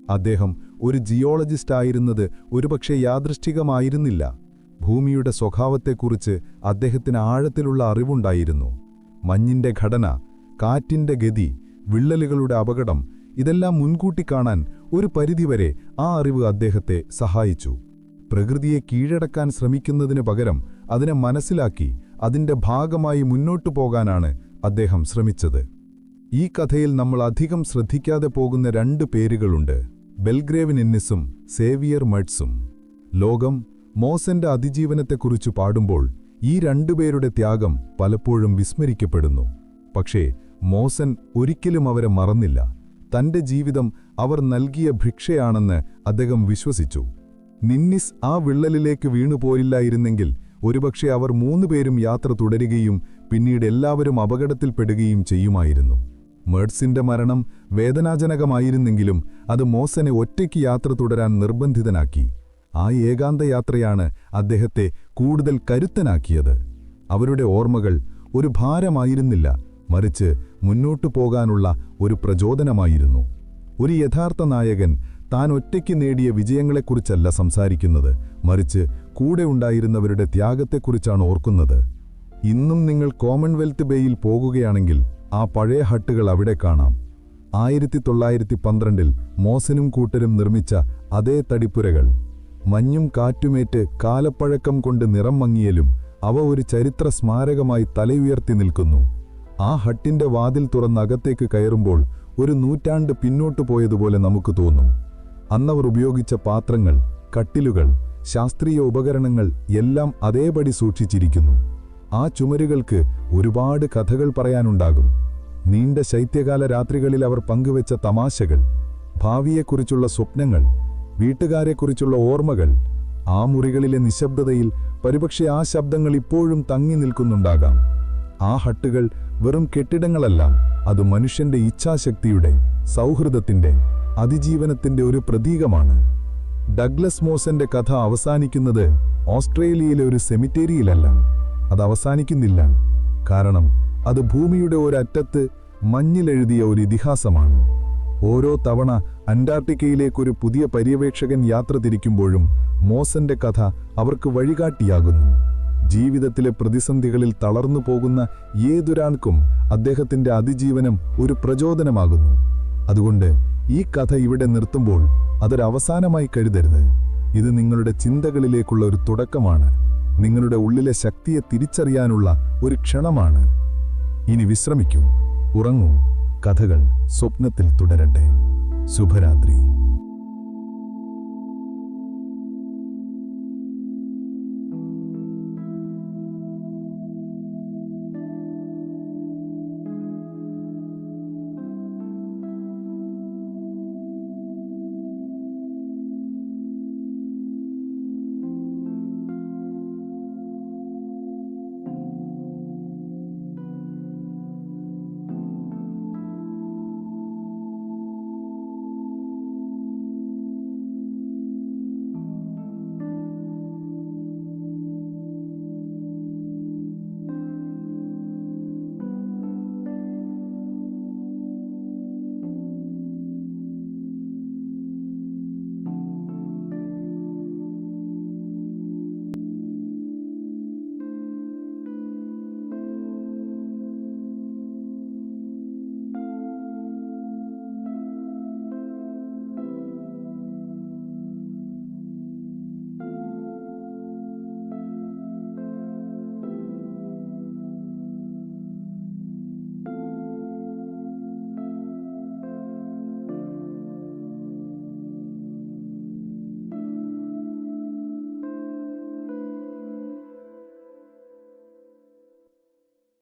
അദ്ദേഹം ഒരു ജിയോളജിസ്റ്റായിരുന്നത് ഒരുപക്ഷെ യാദൃശ്ചികമായിരുന്നില്ല. ഭൂമിയുടെ സ്വഭാവത്തെക്കുറിച്ച് അദ്ദേഹത്തിന് ആഴത്തിലുള്ള അറിവുണ്ടായിരുന്നു. മഞ്ഞിന്റെ ഘടന, കാറ്റിന്റെ ഗതി, വിള്ളലുകളുടെ അപകടം, ഇതെല്ലാം മുൻകൂട്ടി കാണാൻ ഒരു പരിധിവരെ ആ അറിവ് അദ്ദേഹത്തെ സഹായിച്ചു. പ്രകൃതിയെ കീഴടക്കാൻ ശ്രമിക്കുന്നതിന് പകരം അതിനെ മനസ്സിലാക്കി അതിന്റെ ഭാഗമായി മുന്നോട്ടു പോകാനാണ് അദ്ദേഹം ശ്രമിച്ചത്. ഈ കഥയിൽ നമ്മൾ അധികം ശ്രദ്ധിക്കാതെ പോകുന്ന രണ്ട് പേരുകളുണ്ട്, ബെൽഗ്രേവ് നിന്നിസും സേവിയർ മഡ്സും. ലോകം മോസന്റെ അതിജീവനത്തെക്കുറിച്ച് പാടുമ്പോൾ ഈ രണ്ടുപേരുടെ ത്യാഗം പലപ്പോഴും വിസ്മരിക്കപ്പെടുന്നു. പക്ഷേ മോസൻ ഒരിക്കലും അവരെ മറന്നില്ല. തന്റെ ജീവിതം അവർ നൽകിയ ഭിക്ഷയാണെന്ന് അദ്ദേഹം വിശ്വസിച്ചു. നിന്നിസ് ആ വിള്ളലിലേക്ക് വീണുപോയില്ലായിരുന്നെങ്കിൽ ഒരുപക്ഷെ അവർ 3 പേരും യാത്ര തുടരുകയും പിന്നീട് എല്ലാവരും അപകടത്തിൽപ്പെടുകയും ചെയ്യുമായിരുന്നു. മെർട്സിന്റെ മരണം വേദനാജനകമായിരുന്നെങ്കിലും അത് മോസനെ ഒറ്റയ്ക്ക് യാത്ര തുടരാൻ നിർബന്ധിതനാക്കി. ആ ഏകാന്തയാത്രയാണ് അദ്ദേഹത്തെ കൂടുതൽ കരുത്തനാക്കിയത്. അവരുടെ ഓർമ്മകൾ ഒരു ഭാരമായിരുന്നില്ല, മറിച്ച് മുന്നോട്ടു പോകാനുള്ള ഒരു പ്രചോദനമായിരുന്നു. ഒരു യഥാർത്ഥ നായകൻ താൻ ഒറ്റയ്ക്ക് നേടിയ വിജയങ്ങളെക്കുറിച്ചല്ല സംസാരിക്കുന്നത്, മറിച്ച് കൂടെ ഉണ്ടായിരുന്നവരുടെ ത്യാഗത്തെക്കുറിച്ചാണ് ഓർക്കുന്നത്. ഇന്നും നിങ്ങൾ കോമൺവെൽത്ത് ബേയിൽ പോകുകയാണെങ്കിൽ ആ പഴയ ഹട്ടുകൾ അവിടെ കാണാം. 1912 മോസനും കൂട്ടരും നിർമ്മിച്ച അതേ തടിപ്പുരകൾ. മഞ്ഞും കാറ്റുമേറ്റ് കാലപ്പഴക്കം കൊണ്ട് നിറം മങ്ങിയാലും അവ ഒരു ചരിത്ര സ്മാരകമായി തലയുയർത്തി നിൽക്കുന്നു. ആ ഹട്ടിന്റെ വാതിൽ തുറന്നകത്തേക്ക് കയറുമ്പോൾ ഒരു നൂറ്റാണ്ട് പിന്നോട്ടു പോയതുപോലെ നമുക്ക് തോന്നും. അന്നവർ ഉപയോഗിച്ച പാത്രങ്ങൾ, കട്ടിലുകൾ, ശാസ്ത്രീയ ഉപകരണങ്ങൾ എല്ലാം അതേപടി സൂക്ഷിച്ചിരിക്കുന്നു. ആ ചുമരുകൾക്ക് ഒരുപാട് കഥകൾ പറയാനുണ്ടാകും. നീണ്ട ശൈത്യകാല രാത്രികളിൽ അവർ പങ്കുവെച്ച തമാശകൾ, ഭാവിയെക്കുറിച്ചുള്ള സ്വപ്നങ്ങൾ, വീട്ടുകാരെക്കുറിച്ചുള്ള ഓർമ്മകൾ. ആ മുറികളിലെ നിശബ്ദതയിൽ ഒരുപക്ഷെ ആ ശബ്ദങ്ങൾ ഇപ്പോഴും തങ്ങി നിൽക്കുന്നുണ്ടാകാം. ആ ഹട്ടുകൾ വെറും കെട്ടിടങ്ങളല്ല, അത് മനുഷ്യന്റെ ഇച്ഛാശക്തിയുടെ, സൗഹൃദത്തിന്റെ, അതിജീവനത്തിന്റെ ഒരു പ്രതീകമാണ്. ഡഗ്ലസ് മോസന്റെ കഥ അവസാനിക്കുന്നത് ഓസ്ട്രേലിയയിലെ ഒരു സെമിത്തേരിയിലല്ല. അത് അവസാനിക്കുന്നില്ല, കാരണം അത് ഭൂമിയുടെ ഒരറ്റത്ത് മഞ്ഞിലെഴുതിയ ഒരു ഇതിഹാസമാണ്. ഓരോ തവണ അന്റാർട്ടിക്കയിലേക്കൊരു പുതിയ പര്യവേക്ഷകൻ യാത്ര തിരിക്കുമ്പോഴും മോസന്റെ കഥ അവർക്ക് വഴികാട്ടിയാകുന്നു. ജീവിതത്തിലെ പ്രതിസന്ധികളിൽ തളർന്നു പോകുന്ന ഏതൊരാൾക്കും അദ്ദേഹത്തിന്റെ അതിജീവനം ഒരു പ്രചോദനമാകുന്നു. അതുകൊണ്ട് ഈ കഥ ഇവിടെ നിർത്തുമ്പോൾ അതൊരവസാനമായി കരുതരുത്. ഇത് നിങ്ങളുടെ ചിന്തകളിലേക്കുള്ള ഒരു തുടക്കമാണ്, നിങ്ങളുടെ ഉള്ളിലെ ശക്തിയെ തിരിച്ചറിയാനുള്ള ഒരു ക്ഷണമാണ്. ഇനി വിശ്രമിക്കൂ, ഉറങ്ങൂ, കഥകൾ സ്വപ്നത്തിൽ തുടരട്ടെ. ശുഭരാത്രി.